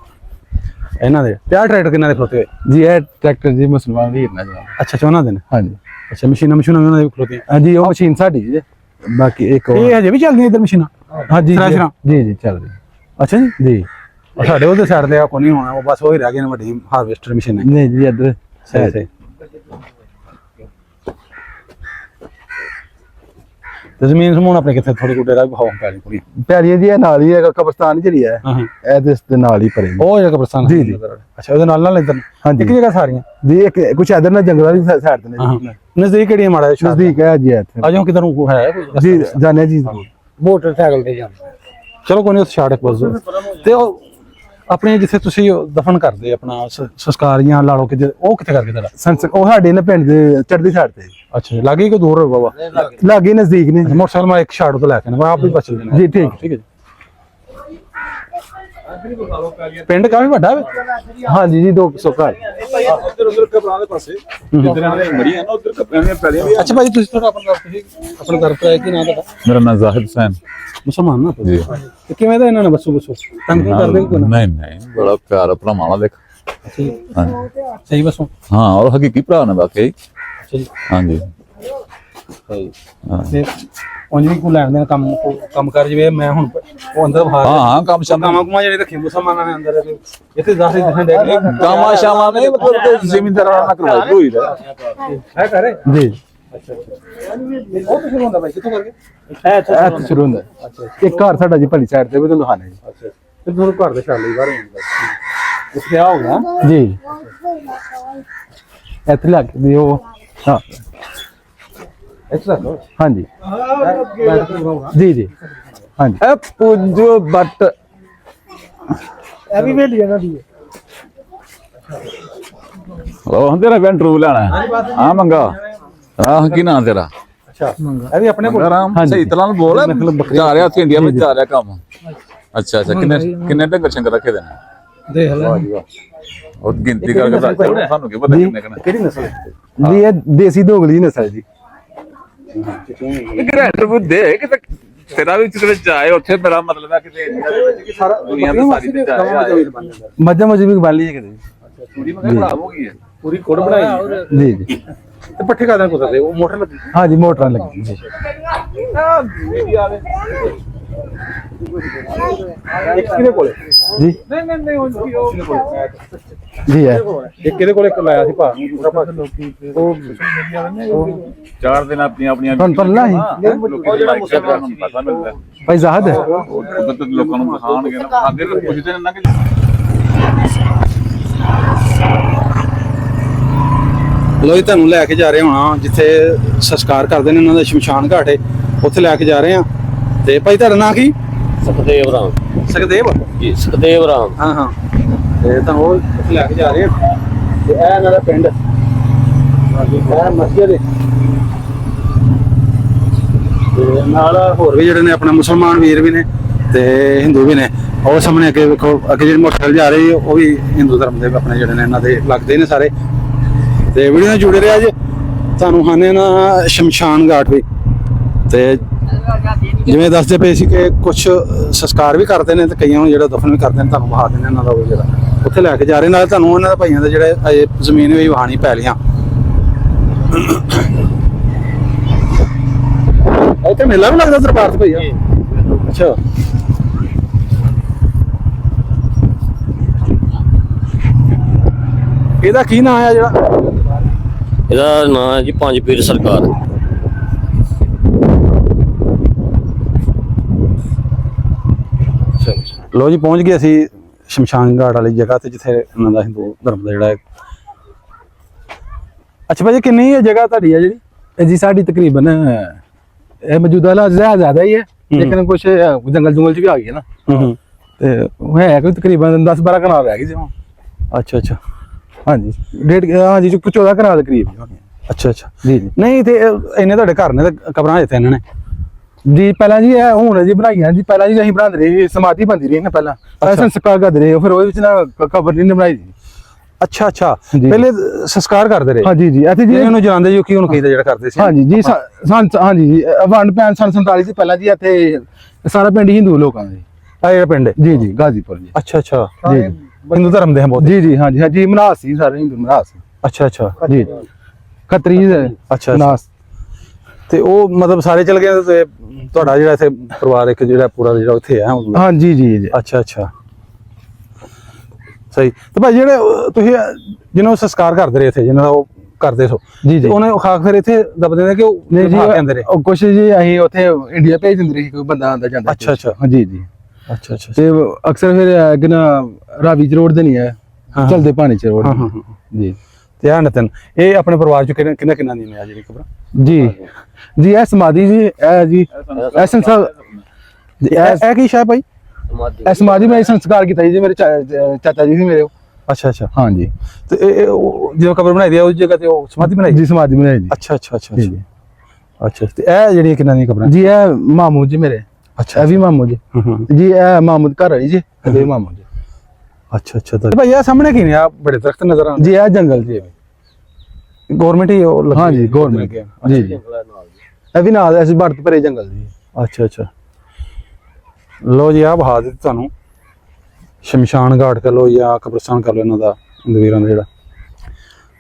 ਇਹਨਾਂ ਦੇ। ਤੇ ਆਹ ਟਰੈਕਟਰ ਕਿੰਨਾ ਦੇ ਖਲੋਤੇ ਹੋਏ? ਜੀ ਇਹ ਟਰੈਕਟਰ ਜੀ ਮੁਸਲਮਾਨ ਵੀਰ ਨਾ ਜੀ। ਅੱਛਾ ਅੱਛਾ ਉਹਨਾਂ ਦੇ ਨੇ। ਹਾਂਜੀ ਅੱਛਾ ਮਸ਼ੀਨਾਂ ਵੀ ਉਹਨਾਂ ਦੇ ਖਲੋਤੀਆਂ? ਹਾਂਜੀ ਉਹ ਮਸ਼ੀਨ ਸਾਡੀ ਜੀ। ਬਾਕੀ ਇੱਕ ਇਹ ਹਜੇ ਵੀ ਚੱਲਦੀਆਂ ਇੱਧਰ ਮਸ਼ੀਨਾਂ? ਹਾਂਜੀ ਥ੍ਰੈਸ਼ਰਾਂ? ਜੀ ਜੀ ਚੱਲ ਰਹੀ। ਅੱਛਾ ਜੀ ਜੀ ਉਹ ਸਾਡੇ ਉਹਦੇ ਸਾਈਡ ਤੇ ਆ ਕੋਈ ਨਹੀਂ ਹੋਣਾ, ਉਹ ਬਸ ਉਹ ਹੀ ਰਹਿ ਗਏ ਨੇ ਵੱਡੀ ਹਾਰਵੈਸਟਰ ਮਸ਼ੀਨਾਂ। ਨਹੀਂ ਜੀ ਇੱਧਰ ਸਹੀ ਸਹੀ। ਤੇ ਜ਼ਮੀਨ ਸਮੂਨ ਆਪਣੇ ਕਿੱਥੇ ਥੋੜੀ ਕੁ ਡੇਰਾ ਵੀ ਭਾਵ ਪੈਣੀ ਕੁੜੀ? ਪਿਆਰੀਆਂ ਜੀ ਇਹ ਨਾਲ ਹੀ ਹੈ ਕਬਰਸਤਾਨ ਜਿਹੜੀ ਹੈ ਹਾਂ ਹਾਂ ਇਹਦੇ ਦੇ ਨਾਲ ਹੀ ਪਰੇ। ਉਹ ਜਗ੍ਹਾ ਪ੍ਰਸਤਾਨ? ਜੀ, ਜੀ। ਅੱਛਾ ਉਹਦੇ ਨਾਲ ਇੱਧਰ ਹਾਂਜੀ। ਇੱਕ ਜਗ੍ਹਾ ਸਾਰੀਆਂ? ਜੀ ਇੱਕ ਕੁਛ ਇਧਰ ਨਾ ਜੰਗਲਾਂ ਦੀ ਸਾਈਡ ਤੇ ਨੇ ਹਾਂ ਜੀ। ਨਜ਼ਦੀਕ ਕਿਹੜੀ ਮਾੜਾ ਜਿਹਾ? ਨਜ਼ਦੀਕ ਹੈ ਜੀ ਇੱਥੇ। ਅਜੋ ਕਿਧਰ ਨੂੰ ਹੈ ਕੋਈ ਰਸਤਾ? ਜੀ ਜਾਣੇ ਜੀ ਜ਼ਰੂਰ। ਮੋਟਰਸਾਈਕਲ ਤੇ ਜਾਂਦੇ। ਚਲੋ ਕੋਈ ਨਹੀਂ ਉੱਥੇ ਛਾੜ ਇੱਕ ਬਸ। ਤੇ ਉਹ ਆਪਣੇ ਜਿੱਥੇ ਤੁਸੀਂ ਉਹ ਦਫਨ ਕਰਦੇ ਆਪਣਾ ਸੰਸਕਾਰ ਜਾਂ ਲਾ ਲਓ ਕਿ ਉਹ ਕਿੱਥੇ ਕਰਕੇ ਤੁਹਾਡਾ? ਉਹ ਸਾਡੇ ਨੇ ਪਿੰਡ ਦੇ ਚੜ੍ਹਦੀ ਸਾਈਡ ਤੇ। ਅੱਛਾ ਲਾਗੇ ਕਿ ਦੂਰ ਹੋ ਬਾਬਾ? ਲਾਗੇ ਨਜ਼ਦੀਕ ਨੇ। ਮੋਟਰਸਾਈਕਲ ਮੈਂ ਇੱਕ ਛਾੜ ਤੋਂ ਲੈ ਕੇ ਨਾ ਆਪ ਵੀ ਬਚ ਲੈਣਾ। ਜੀ ਠੀਕ ਠੀਕ ਹੈ ਜੀ। ਪਿੰਡ ਕਾਫੀ ਵੱਡਾ ਹੈ? ਹਾਂਜੀ ਜੀ 200 ਘਰ। ਅੱਛਾ ਭਾਈ ਤੁਸੀਂ ਥੋੜਾ ਆਪਣਾ ਦਰ ਤੇ ਕੀ ਨਾਮ ਤੁਹਾਡਾ? ਮੇਰਾ ਨਾਮ ਜ਼ਾਹਿਦ ਹੁਸੈਨ ਮੁਸਲਮਾਨ ਨਾ ਜੀ। ਤੇ ਕਿਵੇਂ ਦਾ ਇਹਨਾਂ ਨੇ ਬਸੋ ਤੰਗ ਨਹੀਂ ਕਰਦੇ ਕੋਈ ਨਾ? ਨਹੀਂ ਨਹੀਂ ਬੜਾ ਪਿਆਰ ਭਰਾਵਾਂ ਨਾਲ ਦੇਖ। ਹਾਂ ਸਹੀ ਬਸੋ? ਹਾਂ ਔਰ ਹਕੀਕੀ ਭਰਾ ਨੇ ਵਾਕਈ। ਅੱਛਾ ਜੀ ਹਾਂਜੀ ਤੇ ਉਂਝ ਵੀ ਕੋਈ ਲੈਣ ਦੇਣ ਕੰਮ ਕਰ ਜਵੇ ਮੈਂ ਹੁਣ ਉਹ ਅੰਦਰ ਬਾਹਰ ਹਾਂ ਕੰਮ ਕਾਮਾ ਕੁਮਾ ਜਿਹੜੇ ਰੱਖੇ ਮੁਸਲਮਾਨਾਂ ਨੇ ਅੰਦਰ ਇੱਥੇ ਜ਼ਾਹਿਰ ਦਿਖਣ ਦੇ ਕਾਮਾ ਸ਼ਾਮਾ ਨਹੀਂ ਮਤਲਬ ਕਿ ਜ਼ਿਮੀਂਦਾਰਾਂ ਨਾਲ ਕਰਵਾਈ ਹੋਈ ਦਾ ਹੈ ਕਰੇ ਜੀ ਉਹ ਤਾਂ ਸ਼ੁਰੂ ਹੁੰਦਾ ਭਾਈ ਕਿੱਥੋਂ ਕਰਕੇ ਇਹ ਇੱਥੇ ਸ਼ੁਰੂ ਹੁੰਦਾ ਇੱਕ ਘਰ ਸਾਡਾ ਜੀ ਭਲੀ ਸਾਈਡ ਤੇ ਵੀ ਤੁਹਾਨੂੰ ਦਿਖਾਣਾ ਜੀ ਅੱਛਾ ਤੇ ਤੁਹਾਨੂੰ ਘਰ ਦੇ ਛਾਲੇ ਬਾਹਰ ਹੁੰਦਾ ਉੱਥੇ ਆ ਹੋ ਗਿਆ ਜੀ ਇੱਥੇ ਲੱਗ ਵੀ ਉਹ ਹਾਂ ਇੱਥੇ ਰੱਖੋ ਹਾਂਜੀ ਬੈਠ ਕੇ ਹੋਊਗਾ ਜੀ ਜੀ ਹਾਂਜੀ ਇਹ ਪੁੰਜੋ ਬੱਟ ਇਹ ਵੀ ਵੇਲੀ ਇਹਨਾਂ ਦੀ ਉਹ ਤੇਰਾ ਪੈਂਟ ਰੂ ਲੈਣਾ ਆ ਮੰਗਾ ਆਹ ਕੀ ਨਾਂ ਤੇਰਾ ਅੱਛਾ ਇਹ ਵੀ ਆਪਣੇ ਕੋਲ ਰਾਮ ਸਹੀ ਤਰ੍ਹਾਂ ਨਾਲ ਬੋਲ ਜਾ ਰਿਹਾ ਉੱਥੇ ਇੰਡੀਆ ਵਿੱਚ ਜਾ ਰਿਹਾ ਕੰਮ ਅੱਛਾ ਅੱਛਾ ਕਿੰਨੇ ਡੰਗਰ ਸ਼ੰਗਰ ਰੱਖੇ ਦੇ ਨੇ ਦੇਖ ਲੈ ਉਹ ਗਿਣਤੀ ਕਰਕੇ ਦੱਸ ਦਿਓ, ਸਾਨੂੰ ਕੀ ਪਤਾ ਕਿੰਨੇ ਕਿੰਨੇ ਕਿਹੜੀ ਨਸਲ ਹੈ ਜੀ ਇਹ ਦੇਸੀ ਦੋਗਲੀ ਨਸਲ ਜੀ ਗ੍ਰੈਂਡਰ ਬੁੱਧੇ ਕਿ ਤੇਰਾ ਵੀ ਕਿਤੇ ਜਾਏ ਉੱਥੇ ਮੇਰਾ ਮਤਲਬ ਹੈ ਕਿਤੇ ਇੰਡੀਆ ਦੇ ਵਿੱਚ ਕਿ ਸਾਰਾ ਦੁਨੀਆ ਦੀ ਸਾਰੀ ਤੇ ਜਾਏ ਮੱਝਾਂ ਮੁੱਝ ਵੀ ਬਣ ਲਈ ਕਿਤੇ ਪੂਰੀ ਮਗਰ ਖਰਾਬ ਹੋ ਗਈ ਹੈ ਪੂਰੀ ਕੋੜ ਬਣਾਈ ਜੀ ਜੀ ਤੇ ਪੱਠੇ ਕਾਦਾਂ ਕੁੱਤਦੇ ਉਹ ਮੋਟਰ ਲੱਗੀ ਹਾਂਜੀ ਮੋਟਰਾਂ ਲੱਗੀ ਜੀ ਇੱਕ ਕਿਹਦੇ ਕੋਲੇ ਜੀ ਨਹੀਂ ਉਹ ਕਿਹਦੇ ਕੋਲੇ ਜੀ ਹੈ ਇੱਕ ਕਿਹਦੇ ਕੋਲੇ ਲਾਇਆ ਸੀ ਭਾ ਉਹ 4 ਦਿਨ ਆਪਣੀਆਂ ਤੁਹਾਨੂੰ ਪੱਲਾ ਹੀ ਉਹ ਜਿਹੜਾ ਮੁਸਲਮਾਨ ਨੂੰ ਪਤਾ ਮਿਲਦਾ ਭਾਈ ਜ਼ਾਹਦ ਉਧਰ ਤੇ ਲੋਕਾਂ ਨੂੰ ਦਿਖਾਣਗੇ ਨਾ ਖਾਂਦੇ ਤਾਂ ਪੁੱਛਦੇ ਨੇ ਨਾ ਕਿ ਲੋ ਜੀ ਤੁਹਾਨੂੰ ਲੈ ਕੇ ਜਾ ਰਹੇ ਹਾਂ ਜਿੱਥੇ ਸੰਸਕਾਰ ਕਰਦੇ ਨੇ ਉਹਨਾਂ ਦਾ ਸ਼ਮਸ਼ਾਨ ਘਾਟ ਹੈ ਉੱਥੇ ਲੈ ਕੇ ਜਾ ਰਹੇ ਹਾਂ ਤੇ ਭਾਈ ਤੁਹਾਡਾ ਨਾਂ ਕੀ ਸੁਖਦੇਵ ਰਾਮ ਸੁਖਦੇਵ ਜੀ ਸੁਖਦੇਵ ਰਾਮ ਹਾਂ ਹਾਂ ਤੇ ਤੁਹਾਨੂੰ ਉਹ ਉੱਥੇ ਲੈ ਕੇ ਜਾ ਰਹੇ ਹਾਂ ਤੇ ਇਹ ਇਹਨਾਂ ਦਾ ਪਿੰਡ ਇਹ ਮਸਜਿਦ ਹੈ ਤੇ ਨਾਲ ਹੋਰ ਵੀ ਜਿਹੜੇ ਨੇ ਆਪਣਾ ਮੁਸਲਮਾਨ ਵੀਰ ਵੀ ਨੇ ਤੇ ਹਿੰਦੂ ਵੀ ਨੇ ਉਹ ਸਾਹਮਣੇ ਅੱਗੇ ਵੇਖੋ ਅੱਗੇ ਜਿਹੜੇ ਮੋਟਰਸਾਈਕਲ ਜਾ ਰਹੇ ਉਹ ਵੀ ਹਿੰਦੂ ਧਰਮ ਦੇ ਆਪਣੇ ਜਿਹੜੇ ਨੇ ਇਹਨਾਂ ਦੇ ਲੱਗਦੇ ਨੇ ਸਾਰੇ ਤੇ ਵੀਡੀਓ ਨਾਲ ਜੁੜੇ ਰਿਹਾ ਜੀ ਤੁਹਾਨੂੰ ਖਾਣੇ ਨਾ ਸ਼ਮਸ਼ਾਨ ਘਾਟ ਵੀ ਤੇ ਜਿਵੇਂ ਦੱਸਦੇ ਪਏ ਸੀ ਕਿ ਕੁਝ ਸੰਸਕਾਰ ਵੀ ਕਰਦੇ ਨੇ ਤੇ ਕਈਆਂ ਨੂੰ ਜਿਹੜਾ ਦਫਨ ਵੀ ਕਰਦੇ ਨੇ ਤੁਹਾਨੂੰ ਵਿਖਾ ਦਿੰਦੇ ਇਹਨਾਂ ਦਾ ਉਹ ਜਿਹੜਾ ਉੱਥੇ ਲੈ ਕੇ ਜਾ ਰਹੇ ਨਾਲ ਤੁਹਾਨੂੰ ਉਹਨਾਂ ਦੇ ਭਾਈਆਂ ਦੇ ਜਿਹੜੇ ਅਜੇ ਜ਼ਮੀਨ ਵੀ ਵਹਾਣੀ ਪੈ ਲੀਆਂ ਇੱਥੇ ਮੇਲਾ ਵੀ ਲੱਗਦਾ ਦਰਬਾਰ ਤੇ ਭਈਆ ਅੱਛਾ ਇਹਦਾ ਕੀ ਨਾਮ ਆ ਜਿਹੜਾ ਇਹਦਾ ਨਾਂ ਹੈ ਜੀ ਪੰਜ ਪੀਰ ਸਰਕਾਰ ਲੋ ਜੀ ਪਹੁੰਚ ਗਏ ਅਸੀਂ ਸ਼ਮਸ਼ਾਨ ਘਾਟ ਵਾਲੀ ਜਗ੍ਹਾ ਤੇ ਜਿੱਥੇ ਉਹਨਾਂ ਦਾ ਹਿੰਦੂ ਧਰਮ ਦਾ ਜਿਹੜਾ ਅੱਛਾ ਭਾਜੀ ਕਿੰਨੀ ਹੈ ਜਗ੍ਹਾ ਤੁਹਾਡੀ ਆ ਜਿਹੜੀ ਇਹ ਜੀ ਸਾਡੀ ਤਕਰੀਬਨ ਇਹ ਮੌਜੂਦਾ ਹਾਲਾਤ ਜ਼ਿਆਦਾ ਹੀ ਹੈ ਲੇਕਿਨ ਕੁਝ ਜੰਗਲ ਜੰਗਲ ਚ ਵੀ ਆ ਗਈ ਹੈ ਨਾ ਤੇ ਉਹ ਹੈ ਕੋਈ ਤਕਰੀਬਨ 10-12 ਕਨਾਲ ਰਹਿ ਗਈ ਜੀ ਹੁਣ ਅੱਛਾ ਅੱਛਾ ਹਾਂਜੀ ਹਾਂਜੀ 14 ਕਨਾਲ ਦੇ ਕਰੀਬ ਅੱਛਾ ਅੱਛਾ ਜੀ ਜੀ ਨਹੀਂ ਤੇ ਇੰਨੇ ਤੁਹਾਡੇ ਘਰ ਨੇ ਤੇ ਕਬਰਾਂ ਦਿੱਤੇ ਇਹਨਾਂ ਨੇ ਜੀ ਪਹਿਲਾਂ ਜੀ ਇਹ ਹੁਣ ਜੀ ਬਣਾਈਆਂ ਜੀ ਪਹਿਲਾਂ ਜੀ ਅਸੀਂ ਬਣਾਉਂਦੇ ਰਹੇ ਸੀ ਸਮਾਧੀ ਬਣਦੀ ਰਹੀ ਨਾ ਪਹਿਲਾਂ ਸੰਸਕਾਰ ਕਰਦੇ ਰਹੇ ਫਿਰ ਉਹਦੇ ਵਿੱਚ ਨਾ ਕਬਰ ਨਹੀਂ ਬਣਾਈ ਜੀ ਅੱਛਾ ਅੱਛਾ ਜੀ। ਪਹਿਲੇ ਸੰਸਕਾਰ ਕਰਦੇ ਰਹੇ ਹਾਂਜੀ ਜੀ ਇੱਥੇ ਜੀ ਇਹਨੂੰ ਜਾਣਦੇ ਜੋ ਕੀ ਹੁਣ ਕਹੀਦਾ ਜਿਹੜਾ ਕਰਦੇ ਸੀ ਹਾਂਜੀ ਜੀ ਹਾਂਜੀ ਜੀ ਵੰਡ ਪੈਣ ਸਨ 47 ਚ ਪਹਿਲਾਂ ਜੀ ਇੱਥੇ ਸਾਰਾ ਪਿੰਡ ਹਿੰਦੂ ਲੋਕਾਂ ਦਾ ਜੀ ਆ ਜਿਹੜਾ ਪਿੰਡ ਹੈ ਜੀ ਜੀ ਗਾਜ਼ੀਪੁਰ ਜੀ ਅੱਛਾ ਅੱਛਾ ਜੀ ਹਿੰਦੂ ਧਰਮ ਦੇ ਹੈ ਬਹੁਤ ਜੀ ਜੀ ਹਾਂਜੀ ਹਾਂਜੀ ਮਨਾਸ ਸੀ ਸਾਰੇ ਹਿੰਦੂ ਮਨਾਸ ਅੱਛਾ ਅੱਛਾ ਜੀ ਖੱਤਰੀ ਅੱਛਾ ਮਨਾਸ ਤੇ ਉਹ ਮਤਲਬ ਸਾਰੇ ਚਲ ਗਏ ਤੇ ਤੁਹਾਡਾ ਜਿਹੜਾ ਇੱਥੇ ਪਰਿਵਾਰ ਇੱਕ ਜਿਹੜਾ ਪੂਰਾ ਜਿਹੜਾ ਉੱਥੇ ਹੈ ਹਾਂਜੀ ਜੀ ਅੱਛਾ ਅੱਛਾ ਸਹੀ ਤੇ ਭਾਈ ਜਿਹੜੇ ਤੁਸੀਂ ਜਿਹਨੂੰ ਸੰਸਕਾਰ ਕਰਦੇ ਰਹੇ ਇੱਥੇ ਜਿਹਨਾਂ ਦਾ ਉਹ ਕਰਦੇ ਸੋ ਜੀ ਜੀ ਉਹਨੇ ਖਾਕ ਫਿਰ ਇੱਥੇ ਦੱਬ ਦਿੰਦੇ ਕਿ ਉਹ ਨਹੀਂ ਜੀ ਕਹਿੰਦੇ ਰਹੇ ਉਹ ਕੁਛ ਜੀ ਅਸੀਂ ਉੱਥੇ ਇੰਡੀਆ ਭੇਜ ਦਿੰਦੇ ਸੀ ਕੋਈ ਬੰਦਾ ਆਂਦਾ ਜਾਂਦਾ ਅੱਛਾ ਅੱਛਾ ਜੀ ਜੀ ਅੱਛਾ ਅੱਛਾ ਤੇ ਅਕਸਰ ਫਿਰ ਕਿਨਾ ਰਾਵੀ ਚ ਰੋਡ ਦੇ ਨਹੀਂ ਹੈ ਹਾਂ। ਚਲਦੇ ਪਾਣੀ ਚ ਰੋਡ ਹਾਂ ਹਾਂ ਹਾਂ ਜੀ ਤੇ ਆ ਨਤਨ ਇਹ ਆਪਣੇ ਪਰਿਵਾਰ ਚ ਕਿੰਨਾ ਕਿੰਨਾ ਦੀ ਨੇ ਆ ਜਿਹੜੀ ਖਬਰ ਜੀ ਜੀ ਇਹ ਸਮਾਧੀ ਜੀ ਇਹ ਜੀ ਇਹ ਸੰਸਕਾਰ ਇਹ ਕੀ ਸ਼ਾਇ ਭਾਈ ਇਹ ਸਮਾਧੀ ਮੈਂ ਸੰਸਕਾਰ ਕੀਤਾ ਜੀ ਮੇਰੇ ਚਾਚਾ ਜੀ ਸੀ ਮੇਰੇ ਅੱਛਾ ਅੱਛਾ ਹਾਂ ਜੀ ਤੇ ਇਹ ਜਦੋਂ ਕਬਰ ਬਣਾਈ ਦੀ ਆ ਉਸ ਜਗ੍ਹਾ ਤੇ ਉਹ ਸਮਾਧੀ ਬਣਾਈ ਜੀ ਸਮਾਧੀ ਬਣਾਈ ਜੀ ਅੱਛਾ ਅੱਛਾ ਅੱਛਾ ਜੀ ਅੱਛਾ ਤੇ ਇਹ ਜਿਹੜੀਆਂ ਕਿੰਨਾ ਦੀਆਂ ਕਬਰਾਂ ਜੀ ਇਹ ਮਾਮੂ ਜੀ ਮੇਰੇ ਅੱਛਾ ਇਹ ਵੀ ਮਾਮੂ ਜੀ ਹਾਂ ਜੀ ਇਹ ਮਾਮੂ ਘਰ ਵਾਲੀ ਜੀ ਇਹ ਮਾਮੂ ਜੀ ਅੱਛਾ ਅੱਛਾ ਤੇ ਭਾਈ ਇਹ ਸਾਹਮਣੇ ਕੀ ਨੇ ਆ ਬੜੇ ਦਰਖਤ ਨਜ਼ਰ ਆਉਂਦੇ ਜੀ ਇਹ ਜੰਗਲ ਜੀ ਗਵਰਨਮੈਂਟ ਹੀ ਉਹ ਲੱਗੀ ਹਾਂ ਜੀ ਗਵਰਨਮੈਂਟ ਜੀ ਜੀ ਇਹ ਵੀ ਨਾਲ ਅਸੀਂ ਭਰਤ ਭਰੇ ਜੰਗਲ ਜੀ ਅੱਛਾ ਅੱਛਾ ਲੋ ਜੀ ਆ ਬਹਾ ਦਿੱਤੀ ਤੁਹਾਨੂੰ ਸ਼ਮਸ਼ਾਨ ਘਾਟ ਕਰ ਲੋ ਜਾਂ ਕਬਰਸਤਾਨ ਕਰ ਲੋ ਇਹਨਾਂ ਦਾ ਹਿੰਦੂ ਵੀਰਾਂ ਦਾ ਜਿਹੜਾ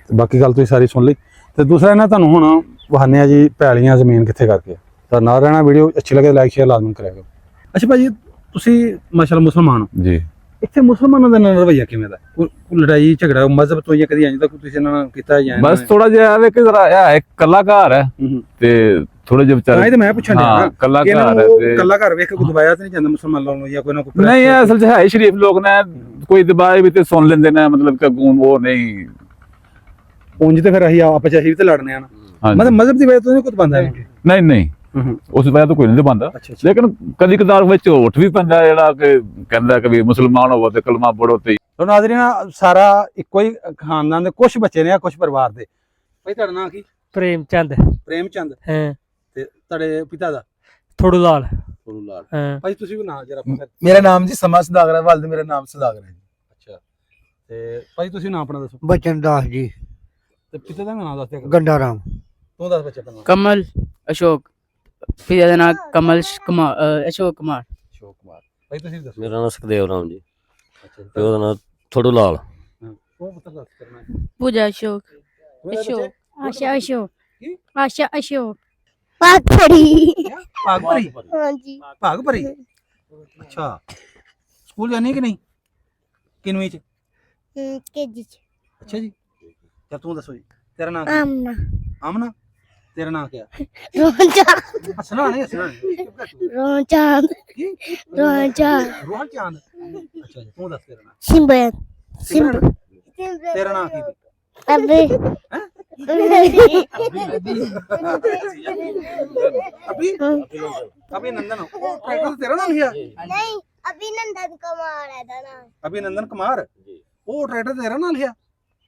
ਤੇ ਬਾਕੀ ਗੱਲ ਤੁਸੀਂ ਸਾਰੀ ਸੁਣ ਲਈ ਤੇ ਦੂਸਰਾ ਇਹਨਾਂ ਤੁਹਾਨੂੰ ਹੁਣ ਵਹਾਨੇ ਆ ਜੀ ਪੈਲੀਆਂ ਜ਼ਮੀਨ ਕਿੱਥੇ ਕਰਕੇ ਤਾਂ ਨਾਲ ਰਹਿਣਾ। ਵੀਡੀਓ ਅੱਛੀ ਲੱਗੇ ਲਾਈਕ ਸ਼ੇਅਰ ਲਾਜ਼ਮੀ ਕਰਿਆ ਕਰੋ। ਅੱਛਾ ਭਾਜੀ, ਤੁਸੀਂ ਮਾਸ਼ਾਅੱਲਾ ਮੁਸਲਮਾਨ ਹੋ, ਜੀ ਇੱਥੇ ਮੁਸਲਮਾਨਾਂ ਦਾ ਨਾਲ ਰਵੱਈਆ ਕਿਵੇਂ ਦਾ? ਕੋਈ ਲੜਾਈ ਝਗੜਾ ਮਜ਼ਹਬ ਤੋਂ ਜਾਂ ਕਦੀ ਅੰਜ ਤੱਕ ਤੁਸੀਂ ਇਹਨਾਂ ਨਾਲ ਕੀਤਾ ਜਾਂ ਬਸ ਥੋੜਾ ਜਿਹਾ ਹੈ ਕਿ ਜ਼ਰਾ ਇਹ ਕੱਲਾ ਘਰ ਹੈ ਤੇ ਥੋੜੇ ਜਿਹਾ ਤਾਂ ਵਿਚਾਰੇ ਇਹ ਤਾਂ ਮੈਂ ਪੁੱਛਣ ਹਾਂ, ਡਿਆ ਕੱਲਾ ਕਿ ਇਹਨਾਂ ਘਰ ਹੈ ਨੂੰ ਤੇ ਕੱਲਾ ਘਰ ਵੇਖ ਕੇ ਕੋਈ ਦਬਾਇਆ ਤਾਂ ਨਹੀਂ ਜਾਂਦਾ ਮੁਸਲਮਾਨਾਂ ਨੂੰ ਜਾਂ ਕੋਈ ਨਾ ਕੋਈ ਨਹੀਂ ਇਹ ਅਸਲ 'ਚ ਹੈ ਹੀ ਸ਼ਰੀਫ ਲੋਕ ਨੇ, ਕੋਈ ਦਬਾਏ ਵੀ ਤੇ ਸੁਣ ਲੈਂਦੇ ਨੇ, ਮਤਲਬ ਕਿ ਗੂੰ ਉਹ ਨਹੀਂ। ਉਂਝ ਤੇ ਫਿਰ ਅਸੀਂ ਆਪਸ ਚ ਅਸੀਂ ਵੀ ਤੇ ਲੜਨੇ ਆ ਨਾ, ਹਾਂਜੀ। ਮਤਲਬ ਮਜ਼ਹਬ ਦੀ ਵਜ੍ਹਾ ਤੋਂ ਨਹੀਂ ਕੋਈ ਬੰਦਾ ਨਹੀਂ। ਨਹੀਂ ਨਹੀਂ ਉਸ ਵਜ੍ਹਾ ਤੋਂ ਕੋਈ ਨਹੀਂ ਦਬਾਉਂਦਾ, ਅੱਛਾ ਅੱਛਾ। ਲੇਕਿਨ ਕਦੀ ਕਦਾਰ ਵਿੱਚ ਉੱਠ ਵੀ ਪੈਂਦਾ ਜਿਹੜਾ ਕਿ ਕਹਿੰਦਾ ਕਿ ਵੀ ਮੁਸਲਮਾਨ ਹੋਵੋ ਤੇ ਕਲਮਾ ਪੜੋ ਤੇ ਤੋ ਨਾਜ਼ਰੀਨ, ਸਾਰਾ ਇੱਕੋ ਹੀ ਖਾਨਦਾਨ ਦੇ ਕੁਝ ਬੱਚੇ ਨੇ, ਕੁਝ ਪਰਿਵਾਰ ਦੇ। ਭਾਈ ਤੁਹਾਡਾ ਨਾਂ ਕੀ? ਪ੍ਰੇਮ ਚੰਦ ਪ੍ਰੇਮ ਚੰਦ। ਹਾਂ ਤੇ ਤੁਹਾਡੇ ਪਿਤਾ ਦਾ? ਥੋੜੂ ਲਾਲ ਗੁਰੂ ਲਾਲ। ਹਾਂ ਭਾਈ ਤੁਸੀਂ ਵੀ ਨਾਂ ਜਰਾ ਆਪਣਾ। ਮੇਰਾ ਨਾਮ ਜੀ ਸਮਾ ਸੁਦਾਗਰ ਹੈ, ਵਾਲਦ ਮੇਰਾ ਨਾਮ ਸੁਦਾਗਰ ਹੈ ਜੀ। ਅੱਛਾ, ਤੇ ਭਾਈ ਤੁਸੀਂ ਨਾਂ ਆਪਣਾ ਦੱਸੋ ਬਚਨ ਦਾਸ ਜੀ, ਤੇ ਪਿਤਾ ਦਾ ਨਾਂ ਦੱਸ ਦਿਆ ਕਰੋ। ਗੰਡਾ ਰਾਮ। ਤੂੰ ਦੱਸ ਬੱਚਾ ਆਪਣਾ। कमल अशोक पिता का नाम कमल कुमार अशोक कुमार। ਅਸ਼ੋਕ ਕੁਮਾਰ। ਭਾਈ ਤੁਸੀਂ ਵੀ ਦੱਸੋ। ਮੇਰਾ ਨਾਮ ਸੁਖਦੇਵ ਰਾਮ ਜੀ ਅੱਛਾ ਜੀ। ਤੇ ਉਹਦਾ ਨਾਮ ਥੋੜੂ ਲਾਲ। ਉਹ ਪੁੱਤਰ ਦੱਸ ਕਰਨਾ ਹੈ। पूजा अशोक ਉਹਦਾ ਬੱਚੇ? आशा अशोक आशा अशोक ਭਾਗ ਭਰੀ? हाँ जी। ਭਾਗ ਭਰੀ। ਅੱਛਾ, ਸਕੂਲ ਜਾਣੀ ਕਿ ਨਹੀਂ? ਕਿੰਨਵੀਂ ਚ? केजी ਅੱਛਾ ਜੀ। ਤੇ ਤੂੰ ਦੱਸੋ ਜੀ, ਤੇਰਾ ਨਾਂ ਕੀ? आमना ਆਮਨਾ। ਤੇਰਾ ਨਾਂ ਕੀ ਹੈ? रोहन ਹੱਸਣਾ ਨਹੀਂ, ਹੱਸਣਾ ਨਹੀਂ। रोहन चांद ਕੀ? रोहन चांद ਰੋਹਨ ਚਾਂਦ। ਅੱਛਾ ਜੀ, ਤੂੰ ਦੱਸ ਤੇਰਾ ਨਾਂ। सिमरन ਸਿਮਰਨ। ਤੇਰਾ ਨਾਂ ਕੀ? अबे ਅਭੀ ਅਭਿਨੰਦਨ। ਉਹ ਟਾਈਟਲ ਤੇਰਾ ਨਾਮ ਲਿਆ? नहीं अभिनंदन कुमार है था ना। ਅਭਿਨੰਦਨ ਕੁਮਾਰ। ਉਹ ਟਾਈਟਲ ਤੇਰਾ ਨਾਮ ਲਿਆ?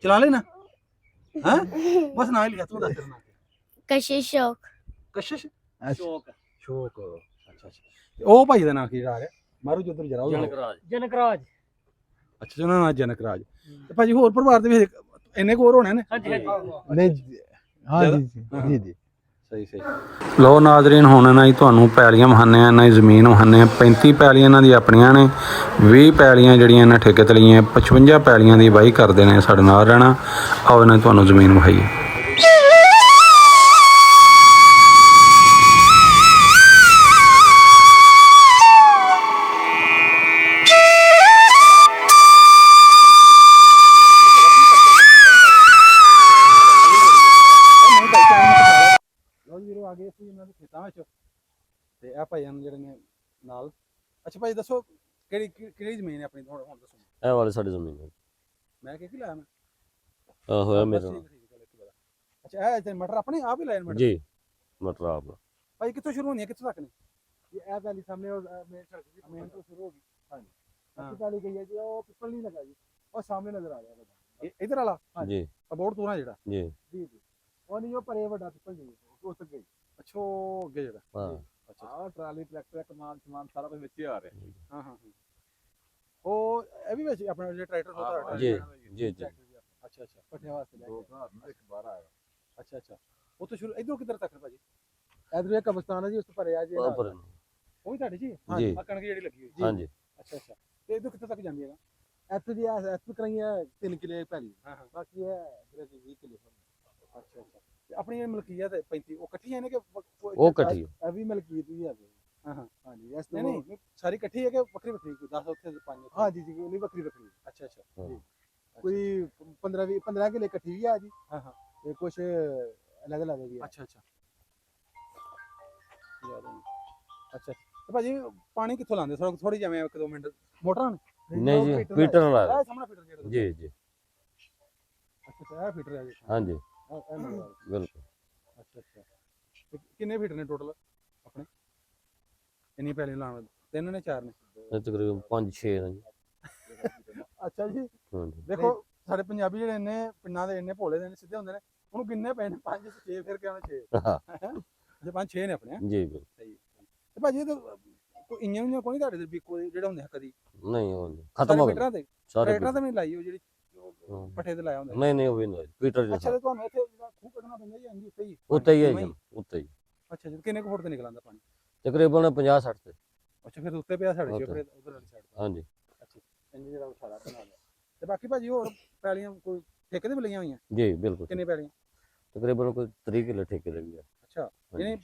ਚਲਾ ਲੈਣਾ ਹਾਂ, ਬਸ ਨਾਂ ਹੀ ਲਿਆ। ਤੂੰ ਦੱਸ ਤੇਰਾ ਨਾਂ। कशिश शौक ਕਸ਼ਿਸ਼। ਸ਼ੋਕ। ਸ਼ੋਕ। ਅੱਛਾ ਅੱਛਾ। ਉਹ ਭਾਈ ਦਾ ਨਾਂ ਕੀ ਆ ਰਿਹਾ? ਮਾਰੂ ਜੁੱਧਰ ਜਰਾ ਉਹ। ਜਨਕਰਾਜ। ਜਨਕਰਾਜ। ਅੱਛਾ ਜੀ, ਉਹਨਾਂ ਦਾ ਨਾਂ ਜਨਕਰਾਜ। ਤੇ ਭਾਜੀ ਹੋਰ ਪਰਿਵਾਰ ਦੇ ਵਿੱਚ ਇੰਨੇ ਕੁ ਹੋਰ ਹੋਣੇ ਨੇ? ਹਾਂਜੀ ਹਾਂਜੀ नहीं जी, हाँ जी जी जी। ਸਹੀ ਸਹੀ। ਲੋ ਨਾਜ਼ਰੀਨ, ਹੁਣ ਇਹਨਾਂ ਹੀ ਤੁਹਾਨੂੰ ਪੈਲੀਆਂ ਵਹਾਨੇ ਆ, ਇਹਨਾਂ ਦੀ ਜ਼ਮੀਨ ਵਹਾਨੇ ਆ। 35 ਪੈਲੀਆਂ ਇਹਨਾਂ ਦੀ ਆਪਣੀਆਂ ਨੇ, 20 ਪੈਲੀਆਂ ਜਿਹੜੀਆਂ ਇਹਨਾਂ ਠੇਕੇ ਤੇ ਲਈਆਂ, 55 ਪੈਲੀਆਂ ਦੀ ਵਾਹੀ ਕਰਦੇ ਨੇ। ਸਾਡੇ ਨਾਲ ਰਹਿਣਾ, ਆਓ ਇਹਨਾਂ ਦੀ ਤੁਹਾਨੂੰ ਜ਼ਮੀਨ ਵਹਾਈਏ। ਲੋ ਜੀ, ਆ ਗਏ ਸੀ ਇਹਨਾਂ ਦੇ ਖੇਤਾਂ ਵਿੱਚ ਤੇ ਆ ਭਾਈਆਂ ਜਿਹੜੇ ਨੇ ਨਾਲ। ਅੱਛਾ ਭਾਈ ਦੱਸੋ, ਕਿਹੜੀ ਜ਼ਮੀਨ ਹੈ ਆਪਣੀ? ਹੁਣ ਦੱਸੋ। ਇਹ ਵਾਲੇ ਸਾਡੀ ਜ਼ਮੀਨ ਹੈ। ਮੈਂ ਕੀ ਲਾਇਆ ਮੈਂ? ਹੋਇਆ ਮੇਰਾ ਠੀਕ, ਠੀਕ, ਠੀਕ, ਠੀਕ। ਅੱਛਾ, ਇਹ ਤੇ ਮਟਰ ਆਪਣੇ ਆਪ ਹੀ ਲਾਏ ਨੇ ਮਟਰ? ਜੀ ਮਟਰ ਆਪ। ਭਾਈ ਕਿੱਥੋਂ ਸ਼ੁਰੂ ਹੋਣੀ ਹੈ, ਕਿੱਥੋਂ ਤੱਕ ਨੇ? ਇਹ ਪਹਿਲੀ ਸਾਹਮਣੇ ਉਹ ਮੇਨ ਸੜਕ ਦੀ ਮੇਨ ਤੋਂ ਸ਼ੁਰੂ ਹੋ ਗਈ। ਹਾਂਜੀ, ਅੱਛੀ ਪਹਿਲੀ ਗਈ ਹੈ ਜੀ। ਉਹ ਪਿੱਪਲ ਨਹੀਂ ਲੱਗਾ ਜੀ, ਉਹ ਸਾਹਮਣੇ ਨਜ਼ਰ ਆ ਰਿਹਾ ਵੱਡਾ। ਇਧਰ ਵਾਲਾ? ਜੀ ਅਬੋਰਡ ਤੋਂ ਨਾ ਜਿਹੜਾ? ਜੀ ਜੀ ਜੀ। ਉਹ ਨਹੀਂ, ਉਹ ਪਰੇ ਵੱਡਾ ਪਿੱਪਲ ਜੀ, ਉਹ ਤੱਕ ਗਈ। ਅੱਛਾ, ਉਹ ਅੱਗੇ ਜਿਹੜਾ? ਹਾਂ। ਅੱਛਾ ਆਹ ਟਰਾਲੀ ਟਰੈਕਟਰ ਕਮਾਨ ਸਮਾਨ ਸਾਰਾ ਕੁਝ ਵਿੱਚ ਹੀ ਆ ਰਿਹਾ। ਹਾਂ ਹਾਂ। ਉਹ ਇਹ ਵੀ ਵਿੱਚ ਆਪਣਾ ਜਿਹੜਾ ਟਰੈਕਟਰ ਹੁੰਦਾ? ਜੀ ਜੀ ਜੀ। ਅੱਛਾ ਅੱਛਾ, ਪੱਠਿਆਂ ਵਾਸਤੇ ਲੈ ਦੋ ਕੇ। ਭਰਾ ਇੱਕ ਬਾਹਰ ਆਇਆ। ਅੱਛਾ ਅੱਛਾ। ਉਹ ਤੋਂ ਸ਼ੁਰੂ ਇਧਰੋਂ ਕਿੱਧਰ ਤੱਕ ਭਾਜੀ? ਇਧਰ ਇੱਕ ਕਬਰਸਤਾਨ ਹੈ ਜੀ, ਉਸ ਤੋਂ ਪਰੇ ਆ ਜੀ। ਉਹ ਪਰ ਉਹ ਵੀ ਤੁਹਾਡੀ ਜੀ? ਜੀ। ਆ ਕਣਕ ਜਿਹੜੀ ਲੱਗੀ ਹੋਈ? ਹਾਂਜੀ। ਅੱਛਾ ਅੱਛਾ। ਤੇ ਇਧਰ ਕਿੱਥੇ ਤੱਕ ਜਾਂਦੀ ਹੈਗਾ? ਇੱਥੇ ਜੀ ਇੱਥੇ ਕਰਾਈਆਂ 3 ਕਿਲੇ ਪਹਿਲੀ। ਹਾਂ ਹਾਂ। ਬਾਕੀ ਹੈ 20 ਕਿਲੇ। ਅੱਛਾ ਅੱਛਾ। ਤੇ ਆਪਣੀ ਇਹ ਮਲਕੀਅਤ 35 ਉਹ ਇਕੱਠੀਆਂ ਨੇ ਕਿ ਉਹ ਇਕੱਠੀ? ਇਹ ਵੀ ਮਲਕੀਤ ਹੀ ਹੈ। ਹਾਂ ਹਾਂ। ਹਾਂਜੀ, ਇਸ ਨਹੀਂ ਨਹੀਂ, ਸਾਰੀ ਇਕੱਠੀ ਹੈ ਕਿ ਵੱਖਰੀ ਵੱਖਰੀ? ਕੋਈ 10 ਉੱਥੇ 5? हाँ जी जी, नहीं बकरी बकरी। ਅੱਛਾ ਅੱਛਾ। ਹਾਂ। कोई 15 किले इकट्ठी भी है जी। हाँ हाँ। ते कुछ अलग अलग भी है। ਅੱਛਾ ਅੱਛਾ। ਯਾਦ ਨਹੀਂ। ਅੱਛਾ ਤੇ ਭਾਜੀ ਪਾਣੀ ਕਿੱਥੋਂ ਲਾਉਂਦੇ? ਥੋੜੀ ਜਿਵੇਂ 1-2 ਮਿੰਟ ਮੋਟਰਾਂ ਨੇ? ਨਹੀਂ ਜੀ, ਪੀਟਰ ਲਾਇਆ। ਇਹ ਸਾਹਮਣਾ ਫੀਟਰ ਜਿਹੜਾ? ਜੀ ਜੀ। ਅੱਛਾ ਅੱਛਾ, ਇਹ ਫੀਟਰ ਹੈ ਜੀ। ਹਾਂਜੀ ਇਹ ਨੰਬਰ। ਬਿਲਕੁਲ। ਅੱਛਾ ਅੱਛਾ। ਤੇ ਕਿੰਨੇ ਫੀਟਰ ਨੇ ਟੋਟਲ ਆਪਣੇ? ਇੰਨੀ ਪਹਿਲੇ ਲਾਉਣ? 3 ਨੇ 4 ਨੇ? ਇਹ ਤਕਰੀਬਨ 5-6 ਨੇ ਜੀ। ਅੱਛਾ ਜੀ। ਹਾਂਜੀ। ਦੇਖੋ ਸਾਡੇ ਪੰਜਾਬੀ ਜਿਹੜੇ ਇੰਨੇ ਪਿੰਡਾਂ ਦੇ ਇੰਨੇ ਭੋਲੇ ਦੇ ਨੇ, ਸਿੱਧੇ ਹੁੰਦੇ ਨੇ, ਉਹਨੂੰ ਕਿੰਨੇ ਪਏ ਨੇ? 5 6 ਫਿਰ ਕਿਉਂ 6? ਅੱਛਾ 5-6 ਨੇ ਆਪਣੇ। ਜੀ ਬਿਲਕੁਲ। ਸਹੀ। ਤੇ ਭਾਜੀ ਇਹ ਤਾਂ ਕੋਈ ਇੰਜਨ ਕੋਈ ਤੁਹਾਡੇ ਦੇ ਕੋਈ ਜਿਹੜੇ ਹੁੰਦੇ ਆ ਕਦੀ? ਨਹੀਂ ਉਹ ਨਹੀਂ, ਖਤਮ ਹੋ ਗਏ ਫੀਟਰਾਂ ਤੇ? ਸਾਰੇ। ਟਰੈਕਟਰਾਂ ਤੇ ਵੀ ਲਾਈ ਉਹ ਜਿਹੜੀ ਹਾਂ। ਪੱਠੇ ਤੇ ਲਾਇਆ ਹੁੰਦਾ? ਨਹੀਂ ਨਹੀਂ ਉਹ ਵੀ ਨਹੀਂ, ਪੀਟਰ ਜੀ ਅੱਛਾ, ਤੇ ਤੁਹਾਨੂੰ ਇੱਥੇ ਜਿਹੜਾ ਖੂਹ ਕੱਢਣਾ ਪੈਂਦਾ ਜੀ ਇੰਜ ਉੱਤੇ ਹੀ? ਉੱਤੇ ਹੀ ਹੈ ਉਵੇਂ ਜੀ, ਉੱਤੇ ਹੀ। ਅੱਛਾ ਜੀ। ਕਿੰਨੇ ਕੁ ਫੁੱਟ ਤੇ ਨਿਕਲ ਆਉਂਦਾ ਪਾਣੀ? ਤਕਰੀਬਨ 50-60 ਤੇ। ਅੱਛਾ, ਫਿਰ ਉੱਤੇ ਪਿਆ ਸਾਡੇ ਉੱਤੇ। ਫਿਰ ਉਧਰ ਵਾਲੀ ਸਾਈਡ? ਹਾਂਜੀ। ਅੱਛਾ, ਇੰਜ ਜਿਹੜਾ ਉਠਾੜਾ ਬਣਾ ਲਿਆ। ਤੇ ਬਾਕੀ ਭਾਜੀ ਹੋਰ ਪੈਲੀਆਂ ਕੋਈ ਠੇਕੇ ਤੇ ਵੀ ਲਈਆਂ ਹੋਈਆਂ? ਜੀ ਬਿਲਕੁਲ। ਕਿੰਨੇ ਪੈਲੀਆਂ? ਤਕਰੀਬਨ ਕੋਈ 30 ਕਿੱਲੇ ਠੇਕੇ ਦੇ ਗਿਆ। ਅੱਛਾ ਯਾਨੀ